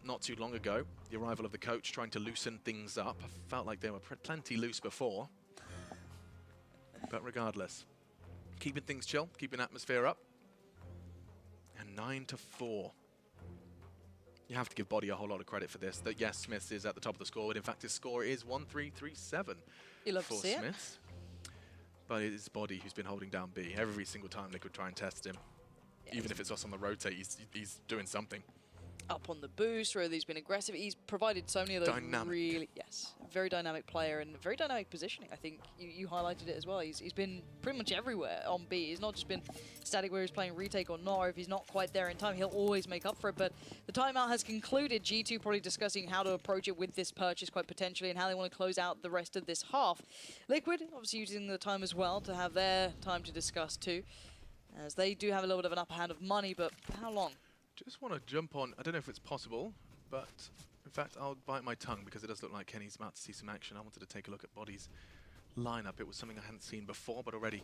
not too long ago. The arrival of the coach trying to loosen things up. I felt like they were plenty loose before. But regardless, keeping things chill, keeping atmosphere up. And 9-4. You have to give Body a whole lot of credit for this. That yes, Smiths is at the top of the scoreboard. In fact, his score is 1-3-3-7 You love for to see it. Smiths. But it is Body who's been holding down B. Every single time Liquid try and test him. Yeah, Even if it's just on the rotate, he's doing something. Up on the boost, whether he's been aggressive. He's provided so many of those Dynamic. really, yes, very dynamic player and very dynamic positioning. I think you highlighted it as well. He's been pretty much everywhere on B. He's not just been static where he's playing retake or not. Or if he's not quite there in time, he'll always make up for it. But the timeout has concluded. G2 probably discussing how to approach it with this purchase quite potentially and how they want to close out the rest of this half. Liquid obviously using the time as well to have their time to discuss too, as they do have a little bit of an upper hand of money, but how long? Just want to jump on, I don't know if it's possible, but in fact, I'll bite my tongue because it does look like Kenny's about to see some action. I wanted to take a look at Body's lineup. It was something I hadn't seen before, but already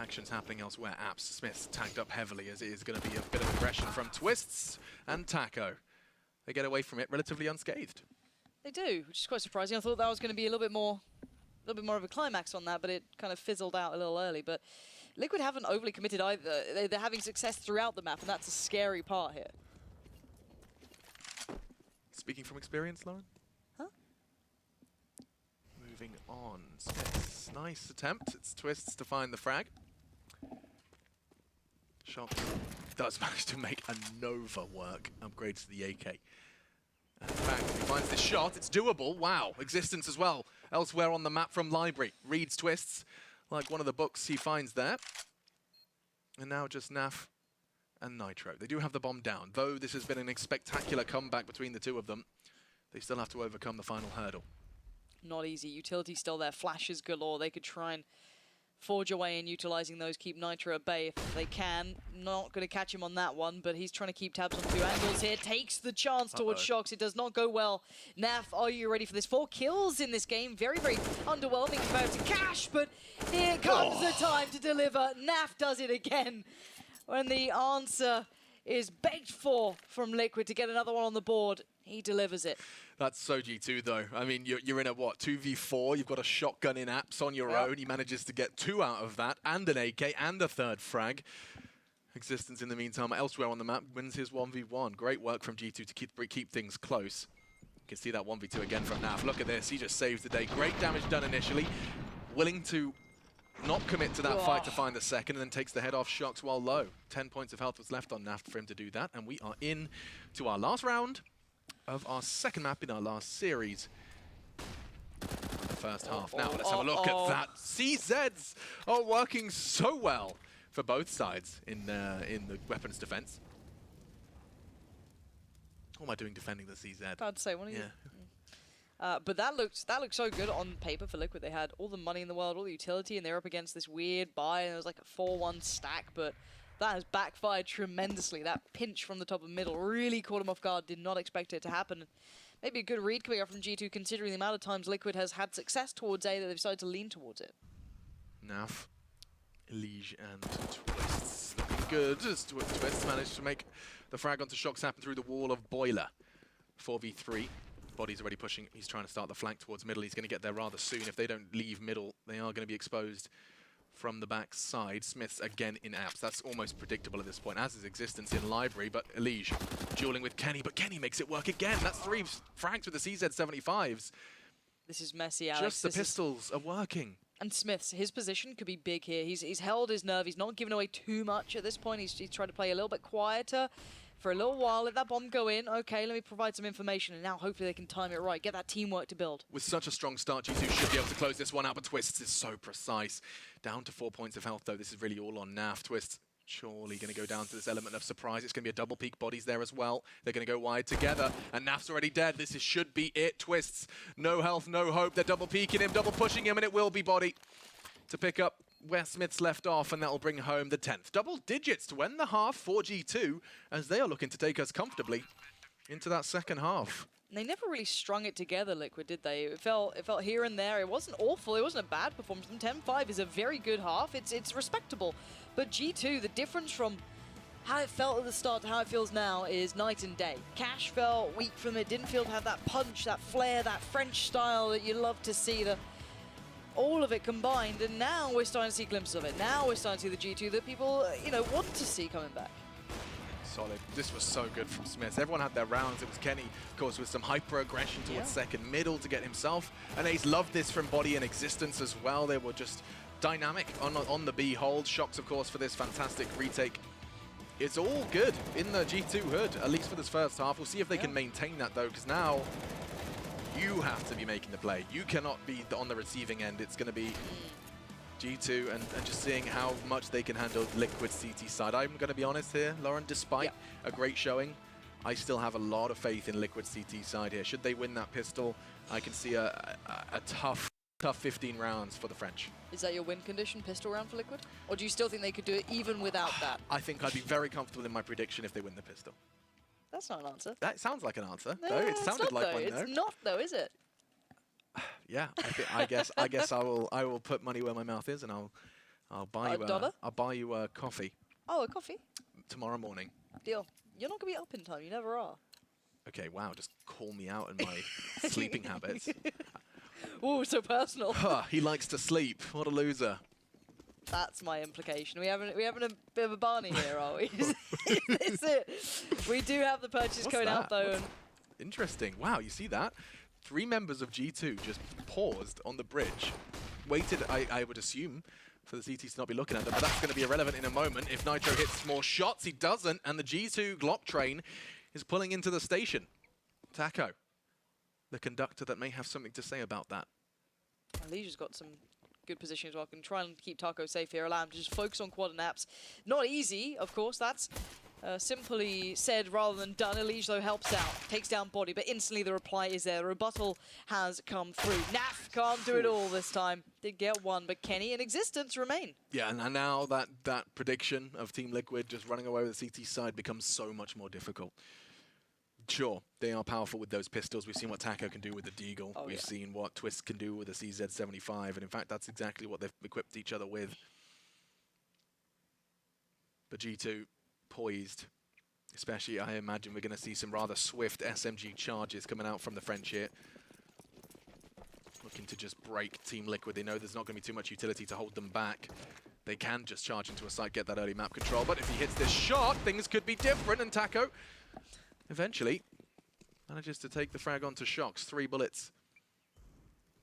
action's happening elsewhere. Apps, Smith's tagged up heavily as it is going to be a bit of aggression from Twists and Taco. They get away from it relatively unscathed. They do, which is quite surprising. I thought that was going to be a little bit more of a climax on that, but it kind of fizzled out a little early. But Liquid haven't overly committed either. They're having success throughout the map, and that's a scary part here. Speaking from experience, Lauren? Huh? Moving on. Smith's nice attempt. It's Twists to find the frag. Shock does manage to make a Nova work. Upgrades to the AK. And in fact, if he finds this shot, it's doable. Wow. Existence as well. Elsewhere on the map from Library. Reads Twists like one of the books he finds there. And now just Naf and Nitro. They do have the bomb down. Though this has been a spectacular comeback between the two of them, they still have to overcome the final hurdle. Not easy. Utility still there. Flashes galore. They could try and forge away in utilizing those, keep Nitro at bay if they can. Not going to catch him on that one, but he's trying to keep tabs on two angles here. Takes the chance towards Shocks. It does not go well. Naf, are you ready for this? 4 kills in this game. Very, very underwhelming compared to Cash, but here comes the time to deliver. Naf does it again. when the answer is begged for from Liquid to get another one on the board, he delivers it. That's so G2 though. I mean, you're in a what, 2v4, you've got a shotgun in apps on your own. He manages to get 2 out of that, and an AK, and a 3rd frag. Existence in the meantime elsewhere on the map wins his 1v1. Great work from G2 to keep things close. You can see that 1v2 again from Naf. Look at this, he just saves the day. Great damage done initially. Willing to not commit to that fight to find the second, and then takes the head off Shocks while low. 10 points of health was left on Naft for him to do that, and we are in to our last round of our second map in our last series. The first half. Now let's have a look at that. CZs are working so well for both sides in the weapons defense. What am I doing defending the CZ? Proud to say, one of you. But that looked so good on paper for Liquid. They had all the money in the world, all the utility, and they're up against this weird buy, and it was like a 4-1 stack, but that has backfired tremendously. That pinch from the top of middle really caught him off guard, did not expect it to happen. Maybe a good read coming up from G2, considering the amount of times Liquid has had success towards A that they've decided to lean towards it. Naf, Elige, and Twists looking good as Twists managed to make the frag onto Shocks happen through the wall of Boiler. 4v3. Body's already pushing. He's trying to start the flank towards middle. He's going to get there rather soon. If they don't leave middle, they are going to be exposed from the back side. Smith's again in apps. That's almost predictable at this point, as is Existence in library. But Elige dueling with Kenny, but Kenny makes it work again. That's 3 frags with the CZ75s. This is messy, Alex. Just the pistols are working. And Smith's, his position could be big here. He's held his nerve. He's not giving away too much at this point. He's tried to play a little bit quieter for a little while. Let that bomb go in. Okay, let me provide some information, and now hopefully they can time it right. Get that teamwork to build. With such a strong start, G2 should be able to close this one out, but Twists is so precise. Down to 4 points of health, though. This is really all on Naf. Twists surely going to go down to this element of surprise. It's going to be a double peak. Bodies there as well. They're going to go wide together, and Naf's already dead. Should be it. Twists, no health, no hope. They're double peeking him, double pushing him, and it will be Body to pick up where Smith's left off, and that will bring home the 10th. Double digits to end the half for G2, as they are looking to take us comfortably into that second half. And they never really strung it together, Liquid, did they? It felt here and there. It wasn't awful. It wasn't a bad performance. 10-5 is a very good half. It's respectable. But G2, the difference from how it felt at the start to how it feels now is night and day. Cash felt weak from it. Didn't feel to have that punch, that flair, that French style that you love to see. All of it combined, and now we're starting to see glimpses of it. Now we're starting to see the G2 that people, want to see coming back. Solid. This was so good from Smith. Everyone had their rounds. It was Kenny, of course, with some hyper-aggression towards second middle to get himself. And Ace loved this from Body and Existence as well. They were just dynamic on the B hold. Shocks, of course, for this fantastic retake. It's all good in the G2 hood, at least for this first half. We'll see if they can maintain that, though, because now you have to be making the play. You cannot be on the receiving end. It's going to be G2 and just seeing how much they can handle Liquid CT side. I'm going to be honest here, Lauren, despite a great showing, I still have a lot of faith in Liquid CT side here. Should they win that pistol, I can see a tough 15 rounds for the French. Is that your win condition, pistol round for Liquid? Or do you still think they could do it even without that? I think I'd be very comfortable in my prediction if they win the pistol. That's not an answer. That sounds like an answer, though. It sounded like one, though. It's not, though, is it? Yeah, I guess I will put money where my mouth is, and I'll buy you I'll buy you a coffee. Oh, a coffee? Tomorrow morning. Deal. You're not gonna be up in time. You never are. Okay, wow, just call me out in my sleeping habits. Ooh, so personal. He likes to sleep. What a loser. That's my implication. We having a bit of a Barney here, are we? Is this it? We do have the purchase code out though. Interesting. Wow, you see that? 3 members of G2 just paused on the bridge, waited, I would assume, for the CTs to not be looking at them, but that's going to be irrelevant in a moment. If Nitro hits more shots, he doesn't, and the G2 Glock train is pulling into the station. Taco, the conductor that may have something to say about that. Alicia's got some good position as well. Can try and keep Taco safe here. Allow him to just focus on quad and apps. Not easy, of course. That's simply said rather than done. Elige, though, helps out. Takes down Body, but instantly the reply is there. The rebuttal has come through. Naf can't do it all this time. Did get one, but Kenny and Existence remain. Yeah, and now that prediction of Team Liquid just running away with the CT side becomes so much more difficult. Sure, they are powerful with those pistols. We've seen what Taco can do with the Deagle. We've seen what Twist can do with the CZ75, and in fact, that's exactly what they've equipped each other with. But G2 poised. Especially, I imagine we're going to see some rather swift SMG charges coming out from the French here. Looking to just break Team Liquid. They know there's not going to be too much utility to hold them back. They can just charge into a site, get that early map control. But if he hits this shot, things could be different. And Taco eventually manages to take the frag onto Shox. 3 bullets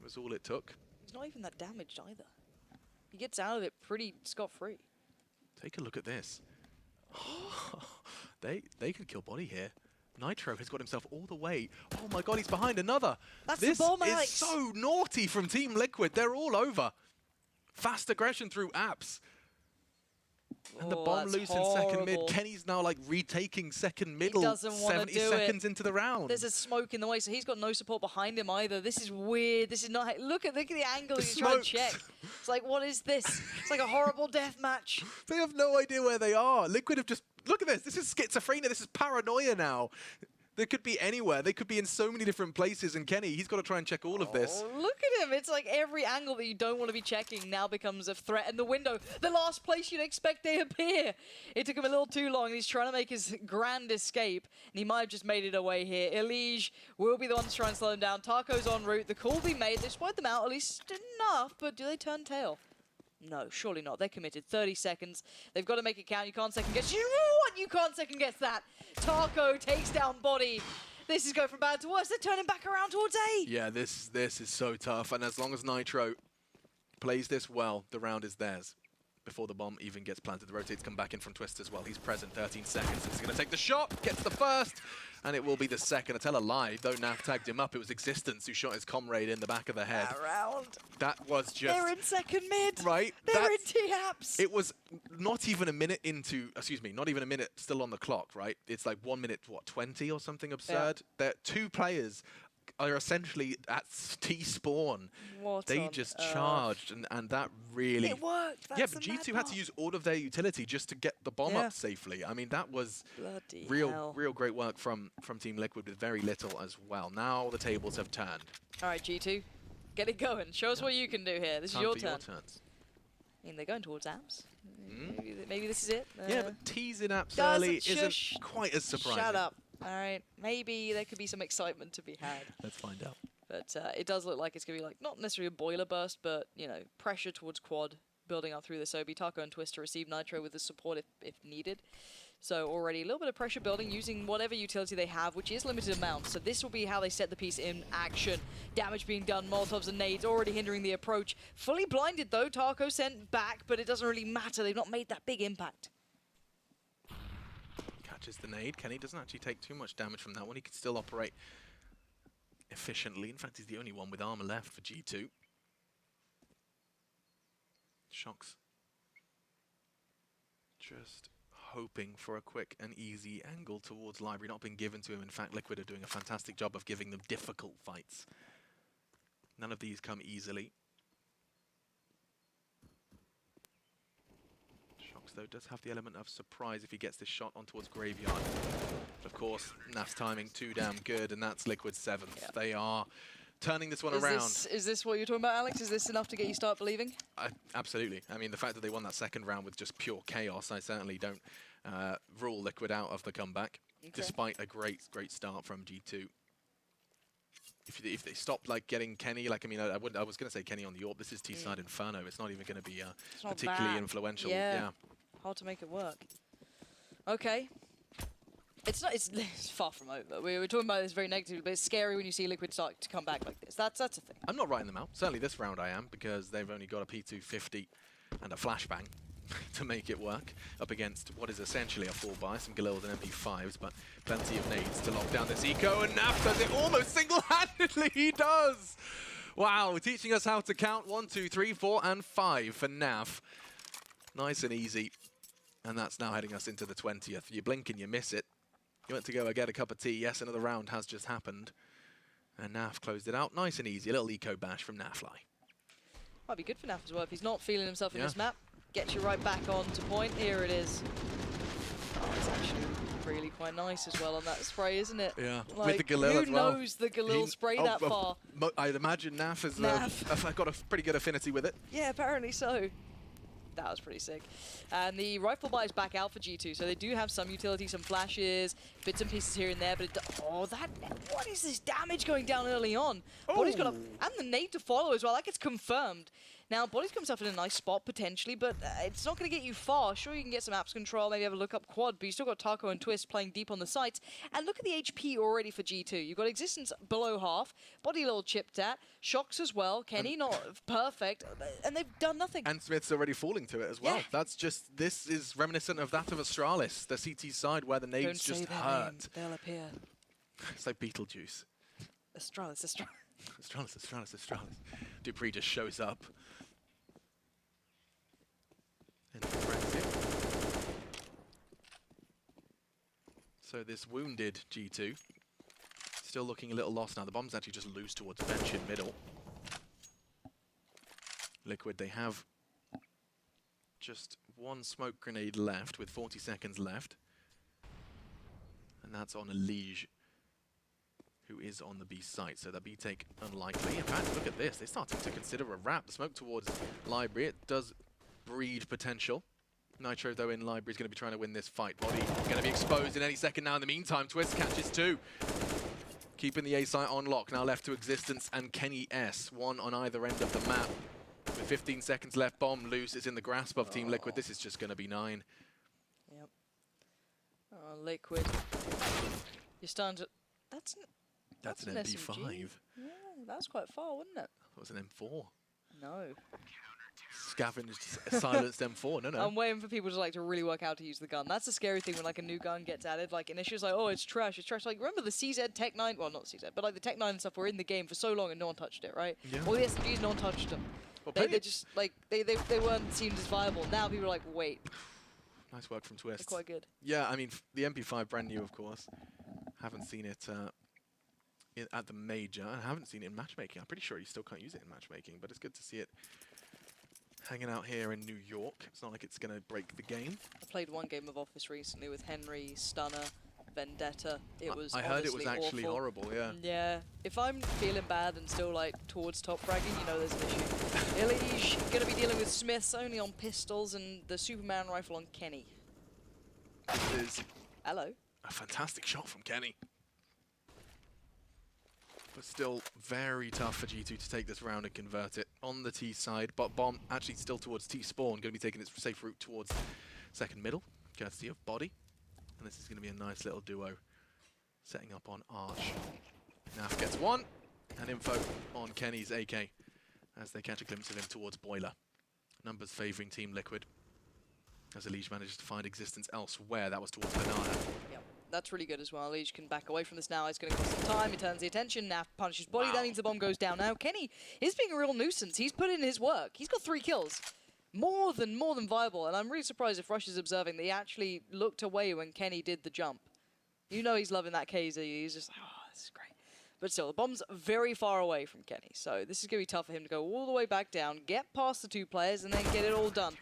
was all it took. He's not even that damaged either. He gets out of it pretty scot-free. Take a look at this. They could kill body here. Nitro has got himself all the way. Oh my god, he's behind another. That's this the bomb, is Alex. so naughty from Team Liquid. They're all over. Fast aggression through apps. And the bomb that's loose in second mid. horrible. Kenny's now like retaking second middle. doesn't wanna 70 do it. seconds into the round. There's a smoke in the way, so he's got no support behind him either. This is weird. This is not... Look at the angle The he's trying to smoke. check. It's like, what is this? It's like a horrible death match. They have no idea where they are. Liquid have just... Look at this. This is schizophrenia. This is paranoia now. They could be anywhere. They could be in so many different places. And Kenny, he's got to try and check all of this. Oh, look at him. It's like every angle that you don't want to be checking now becomes a threat. And the window, the last place you'd expect they appear. It took him a little too long. He's trying to make his grand escape. And he might have just made it away here. Elige will be the one to try and slow him down. Taco's en route. The call will be made. They spied them out at least enough. But do they turn tail? No, surely not. They're committed. 30 seconds. They've got to make it count. You can't second guess. You know what? You can't second guess that. Taco takes down body. This is going from bad to worse. They're turning back around towards A. Yeah, this is so tough. And as long as Nitro plays this well, the round is theirs. Before the bomb even gets planted, the rotates come back in from Twist as well. He's present, 13 seconds. He's going to take the shot, gets the first, and it will be the second. I tell a lie, though Naf tagged him up, it was Existence who shot his comrade in the back of the head. That round. That was just... They're in second mid. Right? They're in T-Haps. It was not even a minute into... Excuse me, not even a minute still on the clock, right? It's like 1 minute, what, 20 or something absurd? There, 2 players are essentially at T-spawn. What They on just earth? charged, and that really... It worked. Yeah, That's but the mad G2 had to part. use all of their utility just to get the bomb Yeah. up safely. I mean, that was Bloody real hell. great work from Team Liquid with very little as well. Now the tables have turned. All right, G2. Get it going. Show us what you can do here. This is Time your for turn. your turns. I mean, they're going towards Amps. Maybe this is it. Yeah, but teasing apps Doesn't early isn't shush. quite as surprising. Shut up. All right. Maybe there could be some excitement to be had. Let's find out. But it does look like it's going to be like, not necessarily a boiler burst, but, you know, pressure towards quad building up through this. So Taco and Twist to receive Nitro with the support if needed. So already a little bit of pressure building using whatever utility they have, which is limited amount. So this will be how they set the piece in action. Damage being done, Molotovs and nades already hindering the approach. Fully blinded though, Taco sent back, but it doesn't really matter. They've not made that big impact. Catches the nade. Kenny doesn't actually take too much damage from that one. He can still operate efficiently. In fact, he's the only one with armor left for G2. Shox. Just hoping for a quick and easy angle towards Library. Not been given to him. In fact, Liquid are doing a fantastic job of giving them difficult fights. None of these come easily. Shox, though, does have the element of surprise if he gets this shot on towards Graveyard. But of course, Naf's timing too damn good, and that's Liquid's 7th. Yep. They are turning this one around. Is this what you're talking about, Alex? Is this enough to get you start believing? Absolutely. I mean, the fact that they won that second round with just pure chaos, I certainly don't rule Liquid out of the comeback, despite a great start from G2. If they stopped like getting Kenny, like I mean, I was going to say Kenny on the AWP. This is T-side Inferno. It's not even going to be It's not particularly bad. influential. Yeah. Hard to make it work. Okay. It's not. It's far from over. We were talking about this very negatively, but it's scary when you see Liquid start to come back like this. That's a thing. I'm not writing them out. Certainly this round I am, because they've only got a P250 and a flashbang to make it work up against what is essentially a full buy, some Galils and MP5s, but plenty of nades to lock down this eco, and Naf does it almost single-handedly. He does! Wow, teaching us how to count 1, 2, 3, 4, and 5 for Naf. Nice and easy. And that's now heading us into the 20th. You blink and you miss it. You went to go get a cup of tea. Yes, another round has just happened. And Naf closed it out. Nice and easy. A little eco bash from Nafly. Might be good for Naf as well if he's not feeling himself in this map. Gets you right back on to point. Here it is. Oh, it's actually really quite nice as well on that spray, isn't it? Yeah, Like, with the Galil as well. Who knows the Galil spray that far? I'd imagine Naf has got a pretty good affinity with it. Yeah, apparently so. That was pretty sick. And the rifle buy is back out for G2, so they do have some utility, some flashes, bits and pieces here and there, but what is this damage going down early on? Body's got and the nade to follow as well, that gets confirmed. Now, Body's comes up in a nice spot potentially, but it's not going to get you far. Sure, you can get some apps control, maybe have a look up quad, but you still got Taco and Twist playing deep on the sites. And look at the HP already for G2. You've got Existence below half, Body a little chipped at, Shocks as well, Kenny not perfect, and they've done nothing. And Smith's already falling to it as well. Yeah. That's just, this is reminiscent of that of Astralis, the CT side where the nades just hurt. They'll appear. It's like Beetlejuice. Astralis. Astralis. Dupree just shows up. And cracks it. So this wounded G2 still looking a little lost now. The bomb's actually just loose towards bench in middle. Liquid, they have just one smoke grenade left with 40 seconds left. And that's on a Liege, who is on the B site. So the B take unlikely. In fact, look at this. They're starting to consider a wrap. The smoke towards Library, it does breed potential. Nitro, though, in Library is going to be trying to win this fight. Body going to be exposed in any second now. In the meantime, Twist catches 2. Keeping the A site on lock. Now left to Existence and Kenny S. One on either end of the map. With 15 seconds left, bomb loose. It's in the grasp of Team Liquid. This is just going to be 9. Yep. Oh, Liquid. You're starting to... That's an MP5. Yeah, that was quite far, wasn't it? That was an M4. No. Scavenged, silenced M4. No. I'm waiting for people to really work out to use the gun. That's the scary thing when like a new gun gets added. Like initially it's like, oh, it's trash. Like remember the CZ Tech 9? Well, not CZ, but like the Tech 9 and stuff were in the game for so long and no one touched it, right? Yeah. All the SMGs, no one touched them. Well, They just like they weren't seen as viable. Now people are like, wait, Nice work from Twist. they're quite good. Yeah, I mean, the MP5 brand new, of course. Haven't seen it at the major. I haven't seen it in matchmaking. I'm pretty sure you still can't use it in matchmaking, but it's good to see it hanging out here in New York. It's not like it's going to break the game. I played one game of Office recently with Henry, Stunner, Vendetta. It was I heard it was actually awful. horrible, yeah. Yeah. If I'm feeling bad and still like towards top fragging, you know there's an issue. Illige gonna be dealing with Smiths only on pistols and the Superman rifle on Kenny. This is Hello. a fantastic shot from Kenny. But still very tough for G2 to take this round and convert it on the T side. But bomb actually still towards T spawn, going to be taking its safe route towards second middle, courtesy of Body. And this is going to be a nice little duo setting up on Arch. Naf gets 1, and info on Kenny's AK as they catch a glimpse of him towards Boiler. Numbers favouring Team Liquid as Elige manages to find Existence elsewhere. That was towards Banana. Yep. That's really good as well. Elige can back away from this now. It's going to cost some time. He turns the attention. Naf punishes Body. Wow. That means the bomb goes down now. Kenny is being a real nuisance. He's put in his work. He's got 3 kills. More than viable. And I'm really surprised if Rush is observing that he actually looked away when Kenny did the jump. You know he's loving that KZ. He's just like, oh, this is great. But still, the bomb's very far away from Kenny. So this is going to be tough for him to go all the way back down, get past the 2 players, and then get it all done.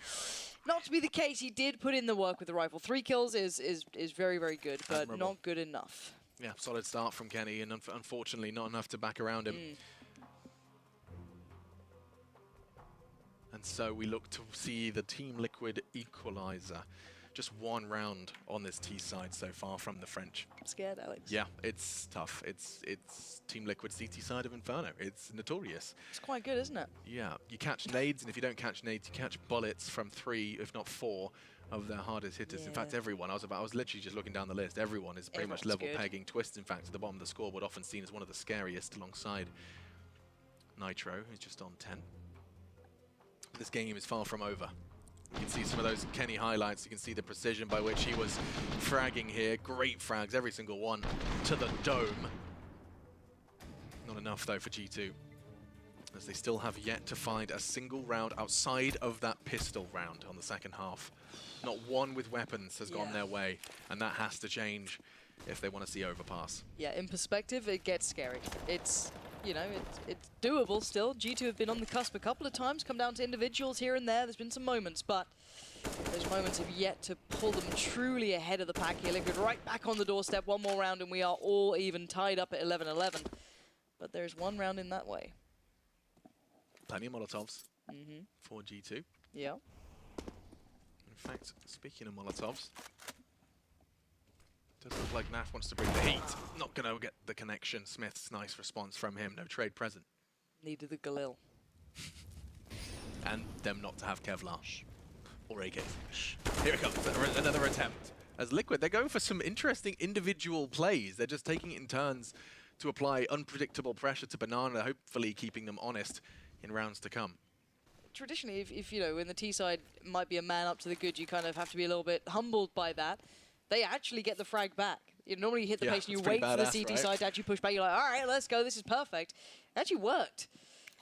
Not to be the case, he did put in the work with the rifle. 3 kills is very, very good, but admirable. not good enough. Yeah, solid start from Kenny, and unfortunately not enough to back around him. And so we look to see the Team Liquid equalizer. Just 1 round on this T side so far from the French. I'm scared, Alex. Yeah, it's tough. It's Team Liquid's CT side of Inferno. It's notorious. It's quite good, isn't it? Yeah, you catch nades, and if you don't catch nades, you catch bullets from 3, if not 4, of their hardest hitters. Yeah. In fact, everyone. I was literally just looking down the list. Everyone is pretty much level pegging. Twist, in fact, at the bottom of the scoreboard, often seen as one of the scariest alongside Nitro, who's just on 10. This game is far from over. You can see some of those Kenny highlights. You can see the precision by which he was fragging here. Great frags, every single one, to the dome. Not enough, though, for G2, as they still have yet to find a single round outside of that pistol round on the second half. Not one with weapons has gone their way, and that has to change if they want to see overpass. Yeah, in perspective, it gets scary. It's, you know, it's doable still. G2 have been on the cusp a couple of times, come down to individuals here and there. There's been some moments, but those moments have yet to pull them truly ahead of the pack here. Liquid right back on the doorstep. 1 more round, and we are all even tied up at 11-11. But there's 1 round in that way. Plenty of Molotovs for G2. Yeah. In fact, speaking of Molotovs, does look like Naf wants to bring the heat. Not going to get the connection. Smith's nice response from him. No trade present. Needed the Galil. And them not to have Kevlar. Or AK. Here it comes. Another attempt. As Liquid, they're going for some interesting individual plays. They're just taking it in turns to apply unpredictable pressure to Banana, hopefully keeping them honest in rounds to come. Traditionally, if you know, when the T side might be a man up to the good, you kind of have to be a little bit humbled by that. They actually get the frag back. You normally hit the pace and you wait for the CT side to actually push back. You're like, all right, let's go. This is perfect. It actually worked.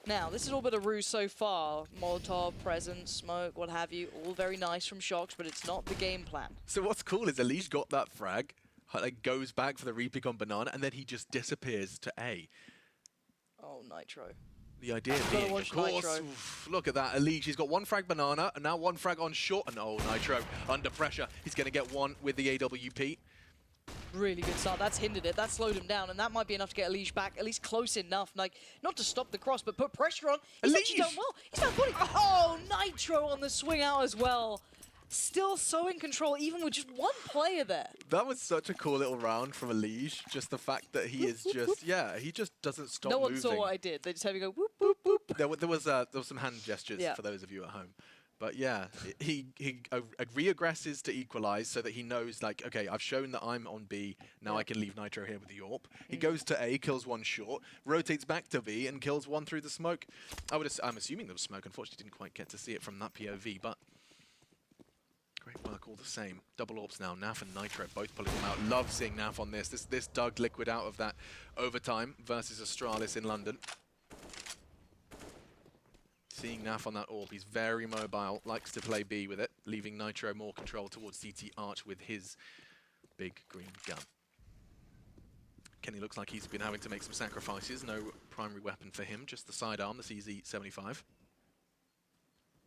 Now, this is all but a ruse so far. Molotov, present, smoke, what have you. All very nice from Shox, but it's not the game plan. So what's cool is Elish got that frag, like goes back for the repick on Banana, and then he just disappears to A. Oh, Nitro. The idea being, of course, look at that. Elish, he's got one frag Banana, and now one frag on short. And oh, Nitro, under pressure. He's going to get one with the AWP. Really good start. That's hindered it. That slowed him down, and that might be enough to get Elish back, at least close enough. Like, not to stop the cross, but put pressure on. He's actually done well. He's found body. Oh, Nitro on the swing out as well. Still so in control, even with just one player there. That was such a cool little round from Elish. Just the fact that he is just, yeah, he just doesn't stop moving. No one saw what I did. They just had me go whoop, whoop, whoop. There was some hand gestures for those of you at home. But yeah, he re-aggresses to equalize so that he knows, like, okay, I've shown that I'm on B, now I can leave Nitro here with the AWP. He goes to A, kills one short, rotates back to B, and kills one through the smoke. I'm assuming there was smoke. Unfortunately, didn't quite get to see it from that POV, but great work all the same. Double AWPs now. Naf and Nitro both pulling them out. Love seeing Naf on this. This dug Liquid out of that overtime versus Astralis in London. Seeing Naf on that AWP, he's very mobile, likes to play B with it, leaving Nitro more control towards CT Arch with his big green gun. Kenny looks like he's been having to make some sacrifices. No primary weapon for him, just the sidearm, the CZ-75.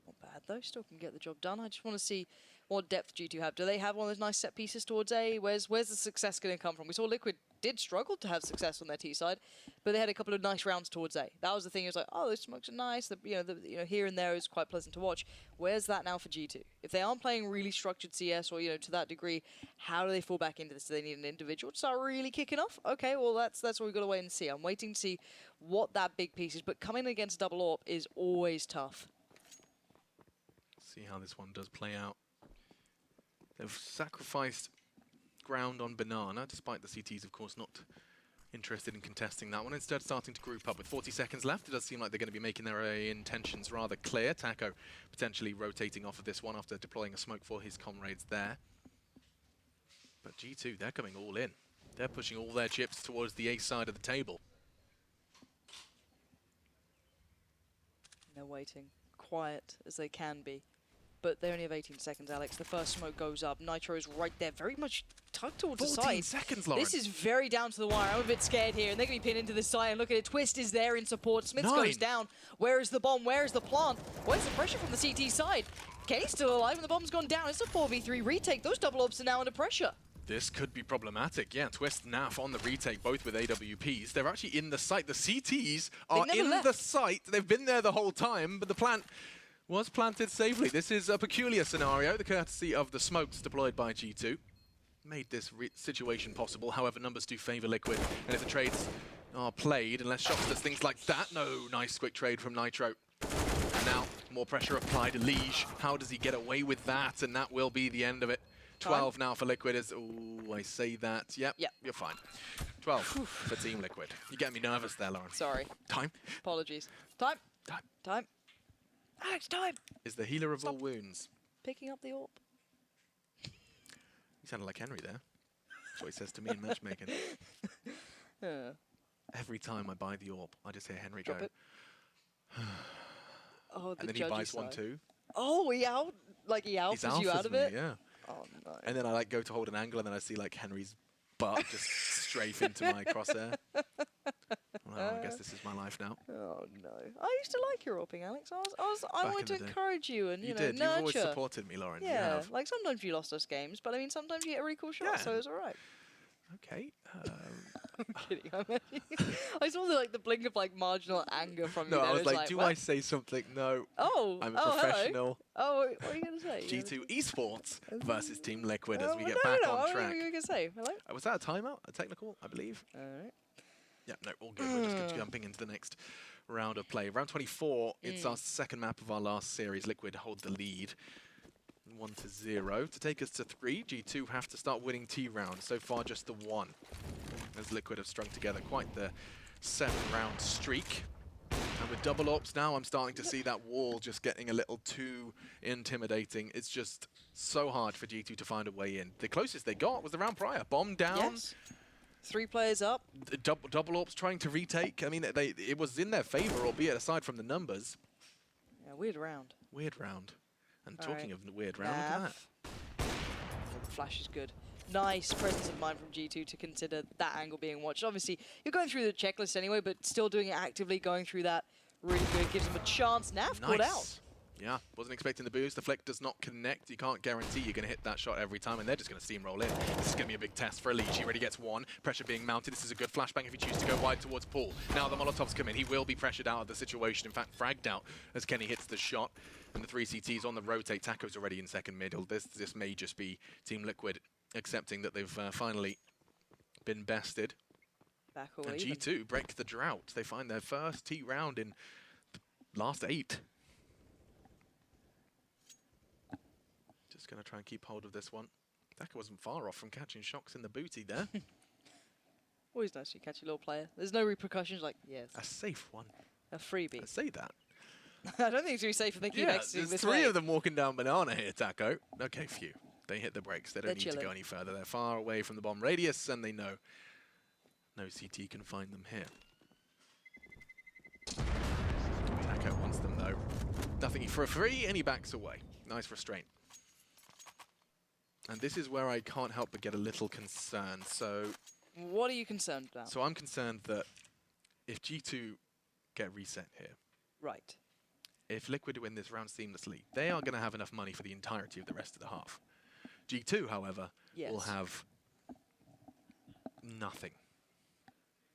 Not bad though, still can get the job done. I just want to see what depth G2 have. Do they have one of those nice set pieces towards A? Where's the success going to come from? We saw Liquid did struggle to have success on their T side, but they had a couple of nice rounds towards A. That was the thing. It was like, oh, those smokes are nice. Here and there is quite pleasant to watch. Where's that now for G2? If they aren't playing really structured CS or to that degree, how do they fall back into this? Do they need an individual to start really kicking off? Okay, well that's what we've got to wait and see. I'm waiting to see what that big piece is. But coming against double AWP is always tough. See how this one does play out. They've sacrificed ground on Banana, despite the CTs, of course, not interested in contesting that one. Instead, starting to group up with 40 seconds left. It does seem like they're going to be making their intentions rather clear. Taco potentially rotating off of this one after deploying a smoke for his comrades there. But G2, they're coming all in. They're pushing all their chips towards the A side of the table. They're waiting, quiet as they can be. But they only have 18 seconds, Alex. The first smoke goes up. Nitro's right there, very much tucked towards the side. 14 seconds, Lauren. This is very down to the wire. I'm a bit scared here, and they're going to be pinned into the side. And look at it. Twist is there in support. Smith goes down. Where is the bomb? Where is the plant? Where's the pressure from the CT side? K's still alive, and the bomb's gone down. It's a 4v3 retake. Those double AWPs are now under pressure. This could be problematic. Yeah, Twist, Naf on the retake, both with AWPs. They're actually in the site. The CTs are in the site. They've been there the whole time, but the plant was planted safely. This is a peculiar scenario, the courtesy of the smokes deployed by G2. Made this situation possible. However, numbers do favor Liquid, and if the trades are played, unless Shox does things like that, no, nice quick trade from Nitro. And now, more pressure applied to Liege. How does he get away with that? And that will be the end of it. 12 now for Liquid. Ooh, I say that. Yep, you're fine. 12 for Team Liquid. You get me nervous there, Lauren. Sorry. Time? Apologies. Time. Alex, time! Is the healer of all wounds. Picking up the AWP. You sounded like Henry there. That's what he says to me in matchmaking. Every time I buy the AWP, I just hear Henry go. Oh, and then he buys one too. Oh, he alphas you out of it? Yeah. Oh, no. And then I go to hold an angle, and then I see like Henry's butt just strafe into my crosshair. Well, I guess this is my life now. Oh no! I used to like your AWPing, Alex. I wanted to encourage you and you know, did. nurture. You've always supported me, Lauren. Yeah, like sometimes you lost us games, but I mean sometimes you get a really cool shot, so it's all right. Okay. I'm kidding. I saw the blink of marginal anger from you. No, there. I was It's like, do what? I say something? No. Oh, I'm a hello. professional. Oh, what are you gonna say? G2 Esports versus Team Liquid as we well, get back no, on what track. were you gonna say? Hello. Was that a timeout? A technical, I believe? All right. Yeah, no, all good. We're just jumping into the next round of play. Round 24, it's our second map of our last series. Liquid hold the lead 1-0. To take us to 3, G2 have to start winning T rounds. So far, just the 1. As Liquid have strung together quite the 7-round streak. And with double ops now, I'm starting to see that wall just getting a little too intimidating. It's just so hard for G2 to find a way in. The closest they got was the round prior. Bomb down. Yes. 3 players up. Double ops trying to retake. I mean, it was in their favor, albeit aside from the numbers. Yeah, weird round. Weird round. And All talking right. of the weird round, look at that. The flash is good. Nice presence of mind from G2 to consider that angle being watched. Obviously, you're going through the checklist anyway, but still doing it actively, going through that really good. Gives them a chance. Nav caught out. Yeah, wasn't expecting the boost. The flick does not connect. You can't guarantee you're going to hit that shot every time, and they're just going to steamroll in. This is going to be a big test for Elite. He already gets 1. Pressure being mounted. This is a good flashbang if you choose to go wide towards Paul. Now the Molotovs come in. He will be pressured out of the situation. In fact, fragged out as Kenny hits the shot. And the 3 CTs on the rotate. Taco's already in second middle. This may just be Team Liquid accepting that they've finally been bested. Back all And even. G2 break the drought. They find their first T round in the last 8. Just going to try and keep hold of this one. Taco wasn't far off from catching shocks in the booty there. Always nice to catch a little player. There's no repercussions yes. A safe one. A freebie. I say that. I don't think it's going to be safe if they keep Yeah, exiting there's this 3 way. of them walking down banana here, Taco. Okay, phew. They hit the brakes. They don't They're need to chilling. go any further. They're far away from the bomb radius, and they know no CT can find them here. Taco wants them, though. Nothing for free, and he backs away. Nice restraint. And this is where I can't help but get a little concerned. So What are you concerned about? I'm concerned that if G2 get reset here, Right. if Liquid win this round seamlessly, they are going to have enough money for the entirety of the rest of the half. G2, however, will Yes. have nothing.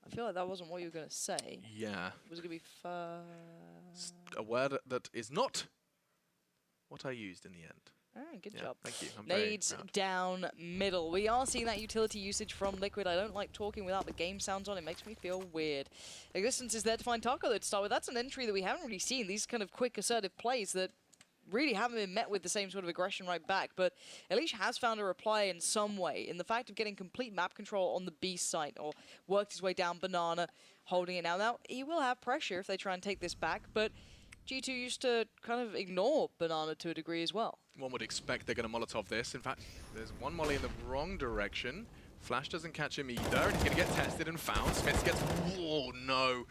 I feel like that wasn't what you were going to say. Yeah. Was it going to be A word that is not what I used in the end. Good Yeah, job. thank you. I'm very Nades proud. down middle. We are seeing that utility usage from Liquid. I don't like talking without the game sounds on. It makes me feel weird. Existence is there to find Taco, though, to start with. That's an entry that we haven't really seen. These kind of quick, assertive plays that really haven't been met with the same sort of aggression right back. But Elish has found a reply in some way, in the fact of getting complete map control on the B site, or worked his way down Banana, holding it now. Now, he will have pressure if they try and take this back, but G2 used to kind of ignore Banana to a degree as well. One would expect they're going to Molotov this. In fact, there's one molly in the wrong direction. Flash doesn't catch him either, and he's going to get tested and found. Smith gets... Oh, no.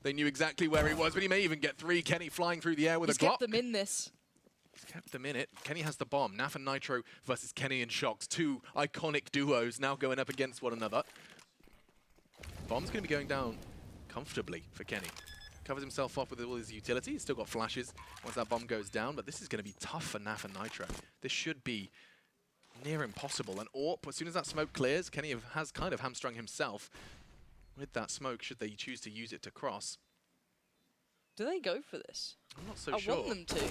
They knew exactly where he was, but he may even get 3. Kenny flying through the air with He's a Glock. kept them in this. He's kept them in it. Kenny has the bomb. Naf and Nitro versus Kenny and Shocks. 2 iconic duos now going up against one another. Bomb's going to be going down comfortably for Kenny. Covers himself off with all his utility. He's still got flashes once that bomb goes down, but this is going to be tough for Naf and Nitro. This should be near impossible. And Orp, as soon as that smoke clears, Kenny has kind of hamstrung himself with that smoke, should they choose to use it to cross. Do they go for this? I'm not so I sure. want them to.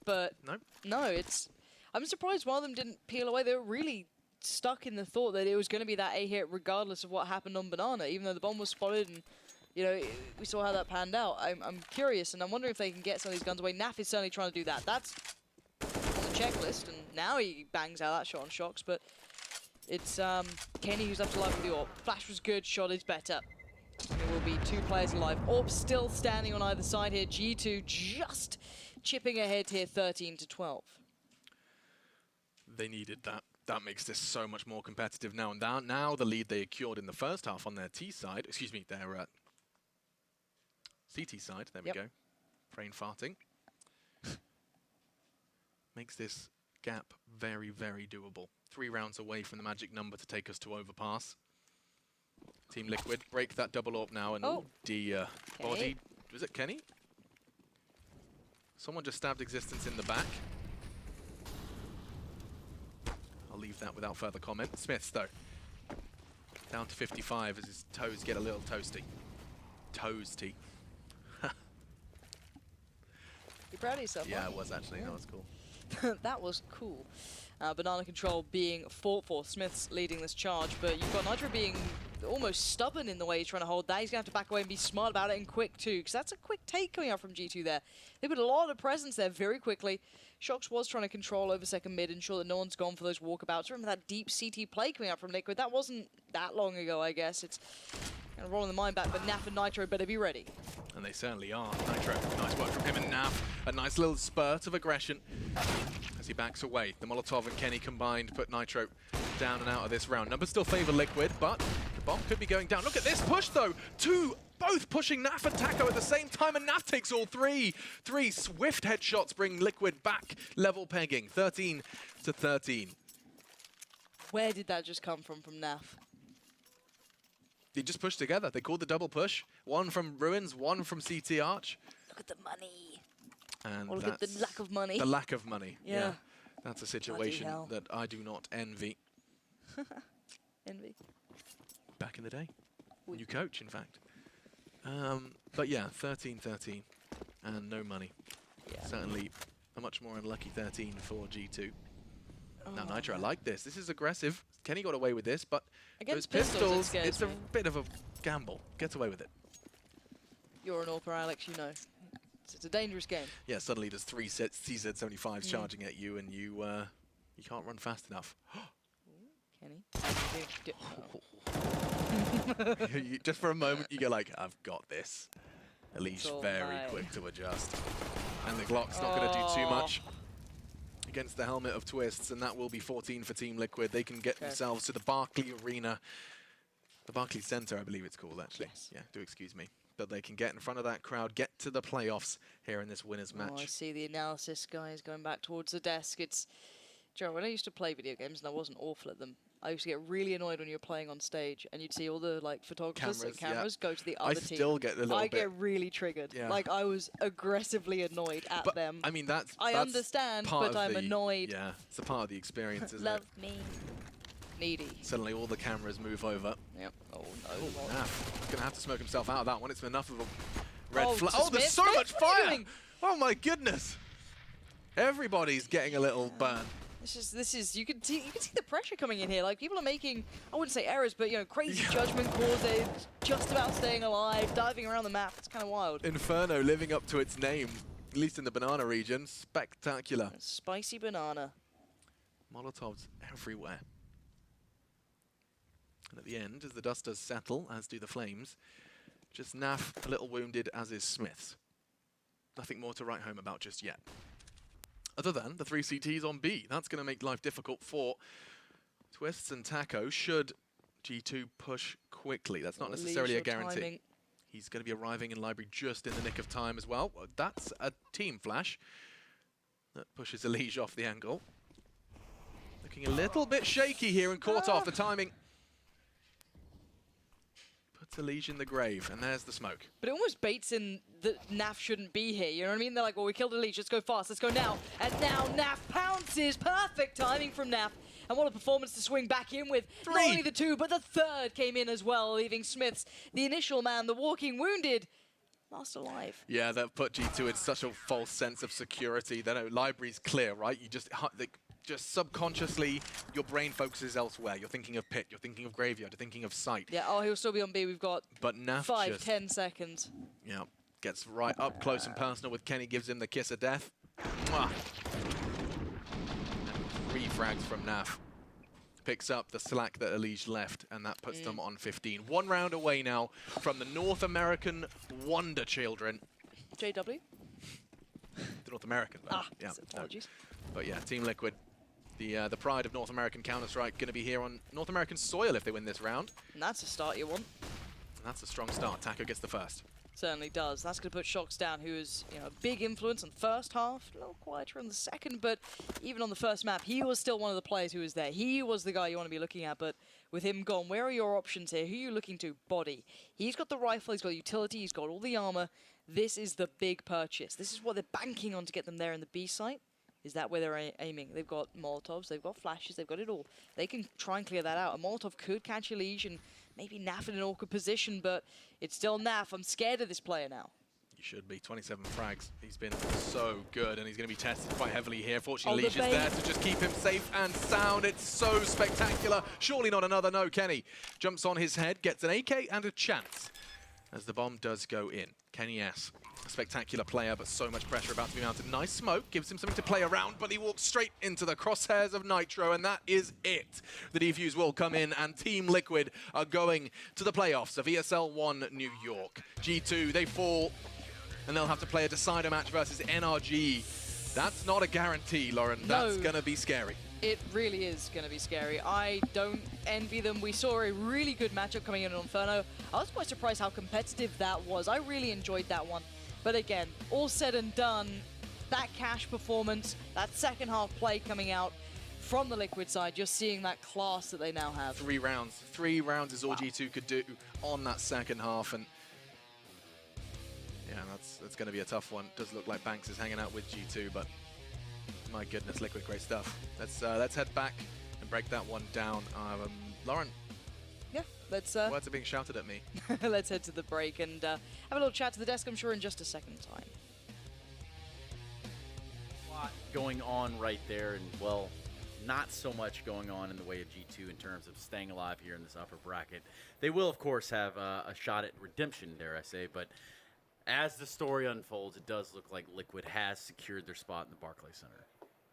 But No? no, it's... I'm surprised one of them didn't peel away. They were really stuck in the thought that it was going to be that A hit regardless of what happened on Banana, even though the bomb was spotted and, you know, we saw how that panned out. I'm curious, and I'm wondering if they can get some of these guns away. Naf is certainly trying to do that. That's on the checklist, and now he bangs out that shot on Shocks, but it's Kenny who's left alive with the AWP. Flash was good, shot is better. There will be 2 players alive. AWP still standing on either side here. G2 just chipping ahead here, 13-12. They needed that. That makes this so much more competitive now. And now the lead they secured in the first half on their T side, excuse me, their CT side, there we go. Brain farting. Makes this gap very, very doable. 3 rounds away from the magic number to take us to overpass. Team Liquid break that double AWP now, and Oh. dear. Kenny. Body, was it Kenny? Someone just stabbed Existence in the back. I'll leave that without further comment. Smiths, though. Down to 55 as his toes get a little toasty. Toasty. You proud of yourself? Yeah, aren't it was actually. Yeah. That was cool. you? That was cool. Banana control being fought for. Smith's leading this charge, but you've got Nitro being almost stubborn in the way he's trying to hold that. He's going to have to back away and be smart about it and quick too, because that's a quick take coming out from G2 there. They put a lot of presence there very quickly. Shox was trying to control over second mid, ensure that no one's gone for those walkabouts. Remember that deep CT play coming out from Liquid? That wasn't that long ago, I guess. It's kind of rolling the mind back, but Naf and Nitro better be ready. And they certainly are. Nitro, nice work from him and Nav. A nice little spurt of aggression as he backs away. The Molotov and Kenny combined put Nitro down and out of this round. Numbers still favor Liquid, but the bomb could be going down. Look at this push, though. Both pushing Naf and Taco at the same time, and Naf takes all three. 3 swift headshots bring Liquid back level pegging, 13 to 13. Where did that just come from Naf? They just pushed together. They called the double push. One from Ruins, one from CT Arch. Look at the money. And Or look at the lack of money. The lack of money. Yeah. That's a situation hell. that I do not envy. Envy. Back in the day. When you coach, in fact. But yeah, 13-13 and no money. Yeah. Certainly a much more unlucky 13 for G2. Now Oh, Nitro, I man. like this. This is aggressive. Kenny got away with this, but Against those pistols, it pistols, scares it's a me. bit of a gamble. Gets away with it. You're an AWPer, Alex, you know. It's a dangerous game. Yeah, suddenly there's 3 CZ75s charging at you, and you can't run fast enough. Kenny. Just for a moment, you go like, I've got this. Elise all very mine. quick to adjust. And the Glock's not going to do too much against the helmet of Twists, and that will be 14 for Team Liquid. They can get themselves to the Barclay Arena. The Barclay Center, I believe it's called, actually. Yes. Yeah, do excuse me. But they can get in front of that crowd, get to the playoffs here in this winners match. Oh, I see the analysis guys going back towards the desk. It's, Joe, when I used to play video games and I wasn't awful at them, I used to get really annoyed when you were playing on stage and you'd see all the like photographers and cameras go to the other team. I still get a little bit. get really triggered. Yeah. Like I was aggressively annoyed at But, them. I mean, that's I understand, part but of I'm the- annoyed. Yeah, it's a part of the experience, isn't Love it? me. Needy. Suddenly all the cameras move over. Yep. Oh no. He's going to have to smoke himself out of that one. It's enough of a red Oh, flag. to Oh, there's Smith. so Smith, much what are you fire! doing? Oh my goodness! Everybody's getting a little burn. This is you can see the pressure coming in here. Like people are making, I wouldn't say errors, but you know, crazy judgment calls. They're just about staying alive, diving around the map. It's kind of wild. Inferno living up to its name, at least in the banana region. Spectacular. Spicy banana. Molotovs everywhere. And at the end, as the dust does settle, as do the flames, just Naf a little wounded, as is Smiths. Nothing more to write home about just yet. Other than the 3 CTs on B. That's going to make life difficult for Twists and Taco should G2 push quickly. That's not necessarily a guarantee. Timing. He's going to be arriving in library just in the nick of time as well. That's a team flash. That pushes Elige off the angle. Looking a little bit shaky here and caught off the timing. Puts Elige in the grave, and there's the smoke. But it almost baits in that Naf shouldn't be here. You know what I mean? They're like, well, we killed Elite. Let's go fast. Let's go now. And now Naf pounces. Perfect timing from Naf. And what a performance to swing back in with. Not only the 2, but the 3rd came in as well, leaving Smiths, the initial man, the walking wounded, last alive. Yeah, that put G2 in such a false sense of security. They know library's clear, right? You just subconsciously, your brain focuses elsewhere. You're thinking of pit, you're thinking of graveyard, you're thinking of site. Yeah, oh, he'll still be on B. We've got But Naf 10 seconds. Yeah, gets right up close and personal with Kenny, gives him the kiss of death. Mwah. 3 frags from Naf. Picks up the slack that Elige left, and that puts them on 15. 1 round away now from the North American Wonder Children. JW? The North American, though. Yeah, apologies. But yeah, Team Liquid, the pride of North American Counter-Strike, going to be here on North American soil if they win this round. And that's a start you want. And that's a strong start. Taco gets the first. Certainly does. That's going to put Shox down, who is a big influence on the first half, a little quieter in the second, but even on the first map, he was still one of the players who was there. He was the guy you want to be looking at, but with him gone, where are your options here? Who are you looking to? Body. He's got the rifle, he's got utility, he's got all the armor. This is the big purchase. This is what they're banking on to get them there in the B site. Is that where they're aiming? They've got Molotovs, they've got flashes, they've got it all. They can try and clear that out. A Molotov could catch Elige and maybe Naf in an awkward position, but it's still Naf. I'm scared of this player now. You should be. 27 frags. He's been so good, and he's going to be tested quite heavily here. Fortunately, Oh, Leash is there to just keep him safe and sound. It's so spectacular. Surely not another. No, Kenny jumps on his head, gets an AK and a chance as the bomb does go in. Kenny S, a spectacular player, but so much pressure about to be mounted. Nice smoke, gives him something to play around, but he walks straight into the crosshairs of Nitro, and that is it. The defuse will come in, and Team Liquid are going to the playoffs of ESL One New York. G2, they fall, and they'll have to play a decider match versus NRG. That's not a guarantee, Lauren. That's going to be scary. It really is going to be scary. I don't envy them. We saw a really good matchup coming in on Inferno. I was quite surprised how competitive that was. I really enjoyed that one. But again, all said and done, that Cash performance, that second half play coming out from the Liquid side, you're seeing that class that they now have. 3 rounds. 3 rounds is all G2 could do on that second half. And yeah, that's going to be a tough one. Does look like Banks is hanging out with G2, but my goodness, Liquid, great stuff. Let's head back and break that one down. Lauren, Yeah, let's words are being shouted at me. let's head to the break and have a little chat to the desk, I'm sure, in just a second time. A lot going on right there, and well, not so much going on in the way of G2 in terms of staying alive here in this upper bracket. They will, of course, have a shot at redemption, dare I say, but as the story unfolds, it does look like Liquid has secured their spot in the Barclays Center.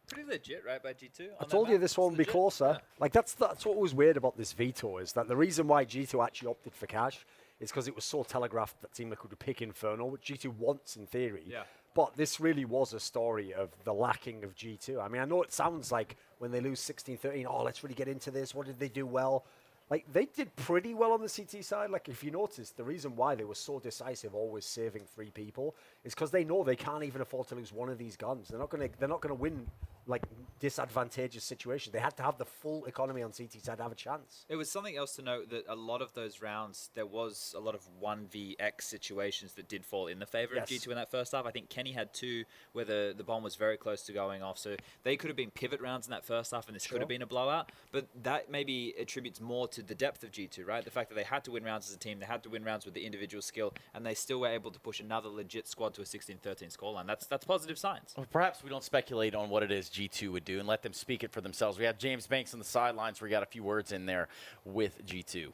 Pretty legit, right, by G2? I told you this one would be closer. Yeah. Like, that's what was weird about this veto, is that the reason why G2 actually opted for Cash is because it was so telegraphed that Team Liquid would pick Inferno, which G2 wants in theory. Yeah. But this really was a story of the lacking of G2. I mean, I know it sounds like when they lose 16-13, oh, let's really get into this. What did they do well? Like, they did pretty well on the CT side. Like, if you notice, the reason why they were so decisive, always saving 3 people, is because they know they can't even afford to lose one of these guns. They're not gonna win like disadvantageous situations. They had to have the full economy on CT side to have a chance. It was something else to note that a lot of those rounds, there was a lot of 1vx situations that did fall in the favor of G2 in that first half. I think Kenny had 2 where the bomb was very close to going off. So they could have been pivot rounds in that first half, and this could have been a blowout. But that maybe attributes more to the depth of G2, right? The fact that they had to win rounds as a team, they had to win rounds with the individual skill, and they still were able to push another legit squad to a 16-13 scoreline. That's positive signs. Well, perhaps we don't speculate on what it is G2 would do and let them speak it for themselves. We have James Banks on the sidelines where we got a few words in there with G2.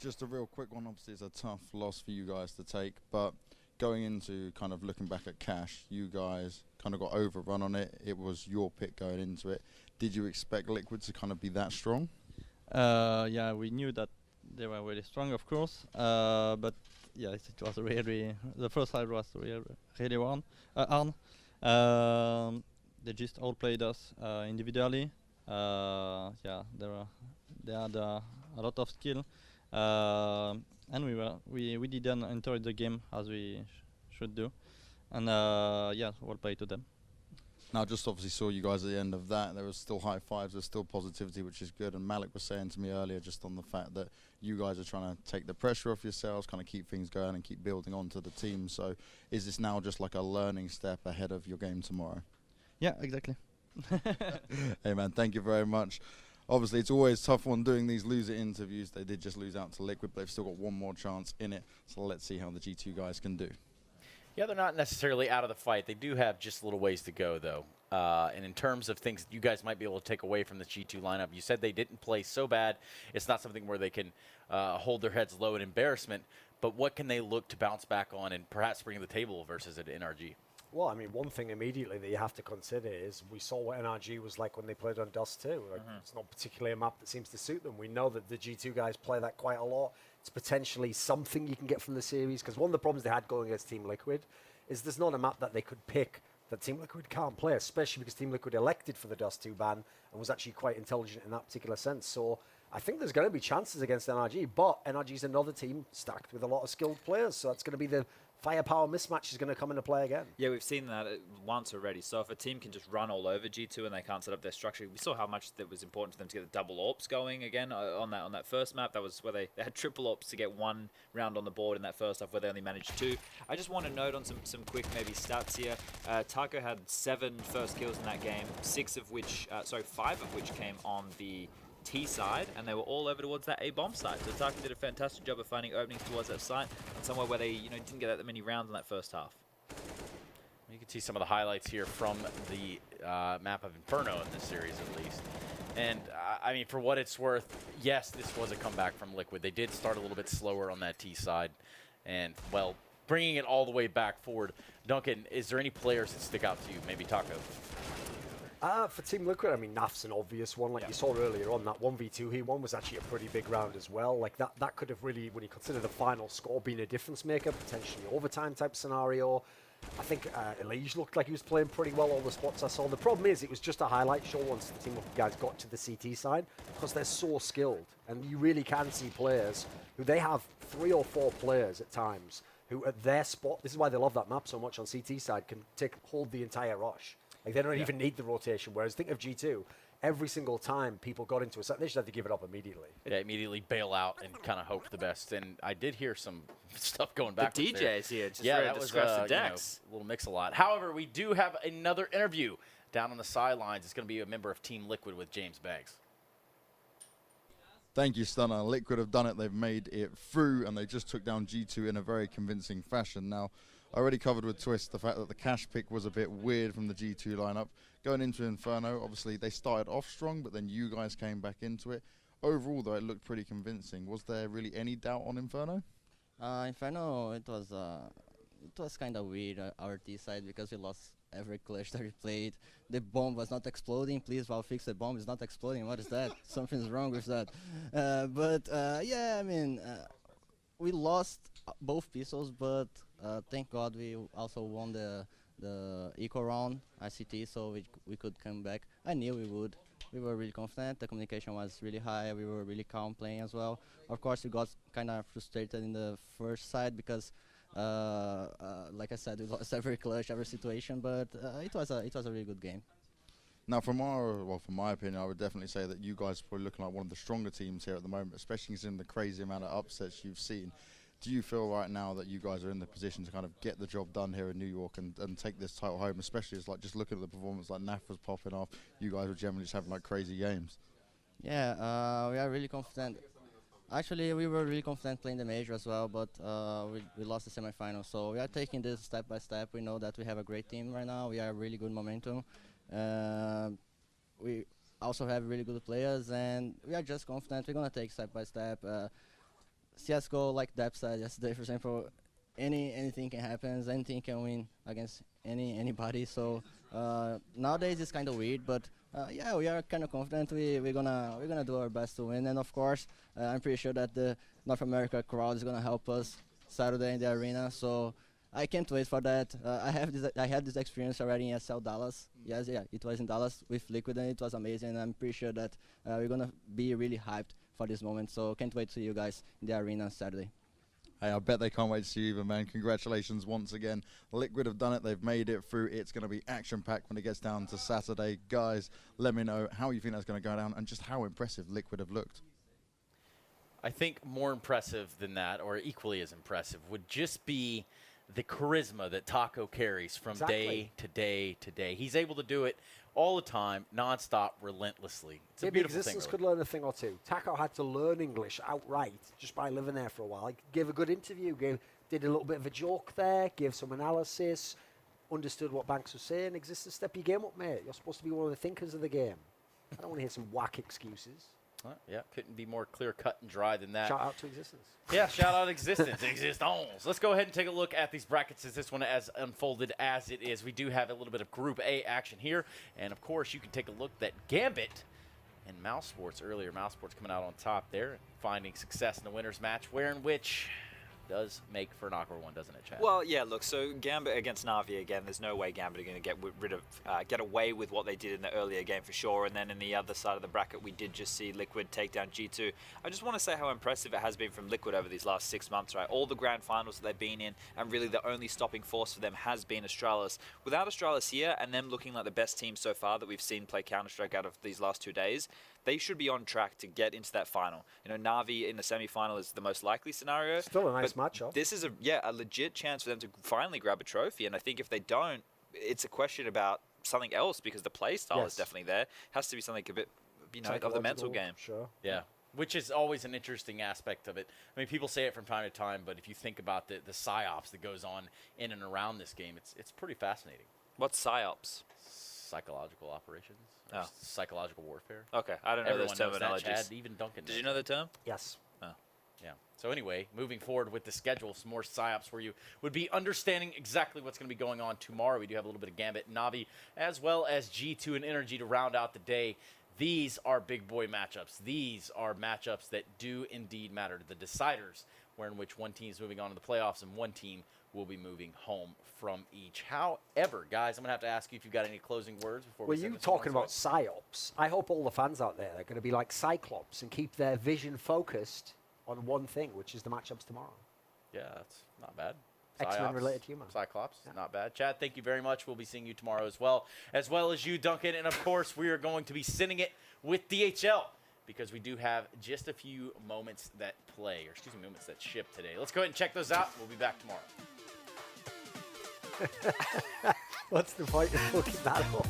Just a real quick one. Obviously, it's a tough loss for you guys to take, but going into kind of looking back at Cash, you guys kind of got overrun on it. It was your pick going into it. Did you expect Liquid to kind of be that strong? Yeah, we knew that they were really strong, of course, but yeah, it was really, the first side was really hard. They just outplayed us individually. Yeah, they had a lot of skill, and we didn't enter the game as we should do, and yeah, well played to them. Now, just obviously saw you guys at the end of that. There was still high fives, there's still positivity, which is good. And Malik was saying to me earlier just on the fact that you guys are trying to take the pressure off yourselves, kind of keep things going and keep building onto the team. So is this now just like a learning step ahead of your game tomorrow? Yeah, exactly. Hey, man, thank you very much. Obviously, it's always tough on doing these loser interviews. They did just lose out to Liquid, but they've still got one more chance in it. So let's see how the G2 guys can do. Yeah, they're not necessarily out of the fight. They do have just a little ways to go, though. And in terms of things that you guys might be able to take away from the G2 lineup, you said they didn't play so bad. It's not something where they can hold their heads low in embarrassment. But what can they look to bounce back on and perhaps bring to the table versus at NRG? Well, I mean, one thing immediately that you have to consider is we saw what NRG was like when they played on Dust 2. Like, it's not particularly a map that seems to suit them. We know that the G2 guys play that quite a lot. It's potentially something you can get from the series, because one of the problems they had going against Team Liquid is there's not a map that they could pick that Team Liquid can't play, especially because Team Liquid elected for the Dust 2 ban and was actually quite intelligent in that particular sense. So I think there's going to be chances against NRG, but NRG's another team stacked with a lot of skilled players, so that's going to be the firepower mismatch is going to come into play again. Yeah, we've seen that once already. So if a team can just run all over G2 and they can't set up their structure, we saw how much that was important for them to get the double AWPs going again on that first map. That was where they had triple AWPs to get 1 round on the board in that first half, where they only managed 2. I just want to note on some quick maybe stats here. Taco had 7 first kills in that game, 5 of which came on the T side, and they were all over towards that A bomb side. So Taka did a fantastic job of finding openings towards that site, and somewhere where they didn't get that many rounds in that first half. You can see some of the highlights here from the map of Inferno in this series, at least. And, I mean, for what it's worth, yes, this was a comeback from Liquid. They did start a little bit slower on that T side. And, well, bringing it all the way back forward. Duncan, is there any players that stick out to you? Maybe Taco? For Team Liquid, I mean, Naf's an obvious one. Like you saw earlier on, that 1v2 he won was actually a pretty big round as well. Like that could have really, when you consider the final score, been a difference maker, potentially overtime type scenario. I think Elige looked like he was playing pretty well all the spots I saw. The problem is it was just a highlight show once the Team Liquid guys got to the CT side because they're so skilled. And you really can see players who they have 3 or 4 players at times who at their spot, this is why they love that map so much on CT side, can hold the entire rush. Like they don't even need the rotation. Whereas think of G2, every single time people got into a set, they just had to give it up immediately. Yeah, immediately bail out and kind of hope the best. And I did hear some stuff going back. The DJs here just yeah, ready that to was discuss the decks. A little mix-a-lot. However, we do have another interview down on the sidelines. It's going to be a member of Team Liquid with James Banks. Thank you, Stunner. Liquid have done it. They've made it through, and they just took down G2 in a very convincing fashion. Now, I already covered with Twist the fact that the cash pick was a bit weird from the G2 lineup. Going into Inferno, obviously, they started off strong, but then you guys came back into it. Overall, though, it looked pretty convincing. Was there really any doubt on Inferno? Inferno, it was kind of weird, our T side, because we lost every clutch that we played. The bomb was not exploding. Please, Valve, fix the bomb. It's not exploding. What is that? Something's wrong with that. Yeah, I mean, we lost both pistols, but thank God we also won the equal round ICT, so we could come back. I knew we would. We were really confident. The communication was really high. We were really calm playing as well. Of course, we got kind of frustrated in the first side because, like I said, we lost every clutch, every situation. But it was a really good game. Now, from my opinion, I would definitely say that you guys are probably looking like one of the stronger teams here at the moment, especially considering the crazy amount of upsets you've seen. Do you feel right now that you guys are in the position to kind of get the job done here in New York and take this title home, especially as like just looking at the performance, like Naf was popping off, you guys were generally just having like crazy games? Yeah, we are really confident. Actually, we were really confident playing the major as well, but we lost the semifinal. So we are taking this step by step. We know that we have a great team right now. We have really good momentum. We also have really good players, and we are just confident. We're gonna take step by step. CSGO, like Depp said yesterday, for example, anything can happen. Anything can win against anybody. So nowadays it's kind of weird, but yeah, we are kind of confident. We're gonna do our best to win, and of course, I'm pretty sure that the North America crowd is gonna help us Saturday in the arena. So I can't wait for that. I had this experience already in ESL Dallas. Yes, yeah, it was in Dallas with Liquid, and it was amazing. And I'm pretty sure that we're gonna be really hyped for this moment. So can't wait to see you guys in the arena on Saturday. Hey, I bet they can't wait to see you either, man. Congratulations once again. Liquid have done it. They've made it through. It's going to be action-packed when it gets down to Saturday. Guys, let me know how you think that's going to go down and just how impressive Liquid have looked. I think more impressive than that, or equally as impressive, would just be the charisma that Taco carries from day to day to day. He's able to do it all the time, nonstop, relentlessly. It's a beautiful Existence thing. could learn a thing or two. Taco had to learn English outright just by living there for a while. He gave a good interview, did a little bit of a joke there, gave some analysis, understood what Banks was saying. Existence, step your game up, mate. You're supposed to be one of the thinkers of the game. I don't want to hear some whack excuses. Yeah, couldn't be more clear cut and dry than that. Shout out to Existence. Yeah, shout out Existence. Existence. Let's go ahead and take a look at these brackets as this one has unfolded as it is. We do have a little bit of Group A action here. And, of course, you can take a look at Gambit and Mouse Sports earlier. Mouse Sports coming out on top there, finding success in the winners match, wherein which does make for an awkward one, doesn't it, Chad? Well, yeah, look, so Gambit against Na'Vi again, there's no way Gambit are going to get away with what they did in the earlier game for sure, and then in the other side of the bracket, we did just see Liquid take down G2. I just want to say how impressive it has been from Liquid over these last 6 months, right? All the grand finals that they've been in, and really the only stopping force for them has been Astralis. Without Astralis here, and them looking like the best team so far that we've seen play Counter-Strike out of these last 2 days, they should be on track to get into that final. You know, Na'Vi in the semi-final is the most likely scenario. Still a nice matchup. This is a legit chance for them to finally grab a trophy, and I think if they don't, it's a question about something else because the play style is definitely there. Has to be something a bit of the mental game. Sure. Yeah, which is always an interesting aspect of it. I mean, people say it from time to time, but if you think about the psyops that goes on in and around this game, it's pretty fascinating. What's psyops? Psychological operations, Oh. Psychological warfare. Okay, I don't know Everyone those knows that, terminologies. Chad, even Duncan. Did knows you know that. the term? Yes. Yeah. So anyway, moving forward with the schedule, some more psyops for you would be understanding exactly what's going to be going on tomorrow. We do have a little bit of Gambit and Navi, as well as G2 and Energy to round out the day. These are big boy matchups. These are matchups that do indeed matter to the deciders, where in which one team is moving on to the playoffs and one team will be moving home from each. However, guys, I'm going to have to ask you if you've got any closing words before we Well, send you this one talking on about its way. psyops. I hope all the fans out there are going to be like Cyclops and keep their vision focused on one thing, which is the matchups tomorrow. Yeah, that's not bad. X-Men Psyops, related humor. Cyclops, Yeah. not bad. Chad, thank you very much. We'll be seeing you tomorrow as well as you, Duncan. And, of course, we are going to be sending it with DHL because we do have just a few moments that play, or excuse me, moments that ship today. Let's go ahead and check those out. We'll be back tomorrow. What's the point of looking that up?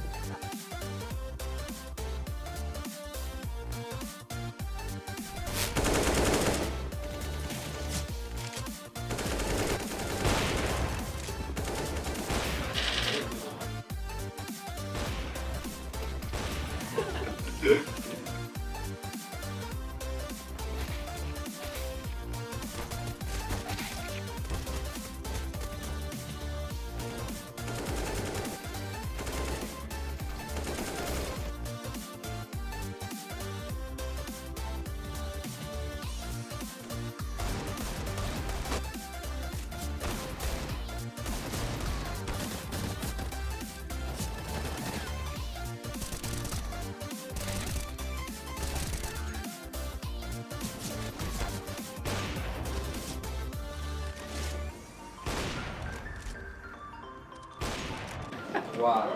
Wow.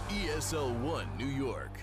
ESL One New York.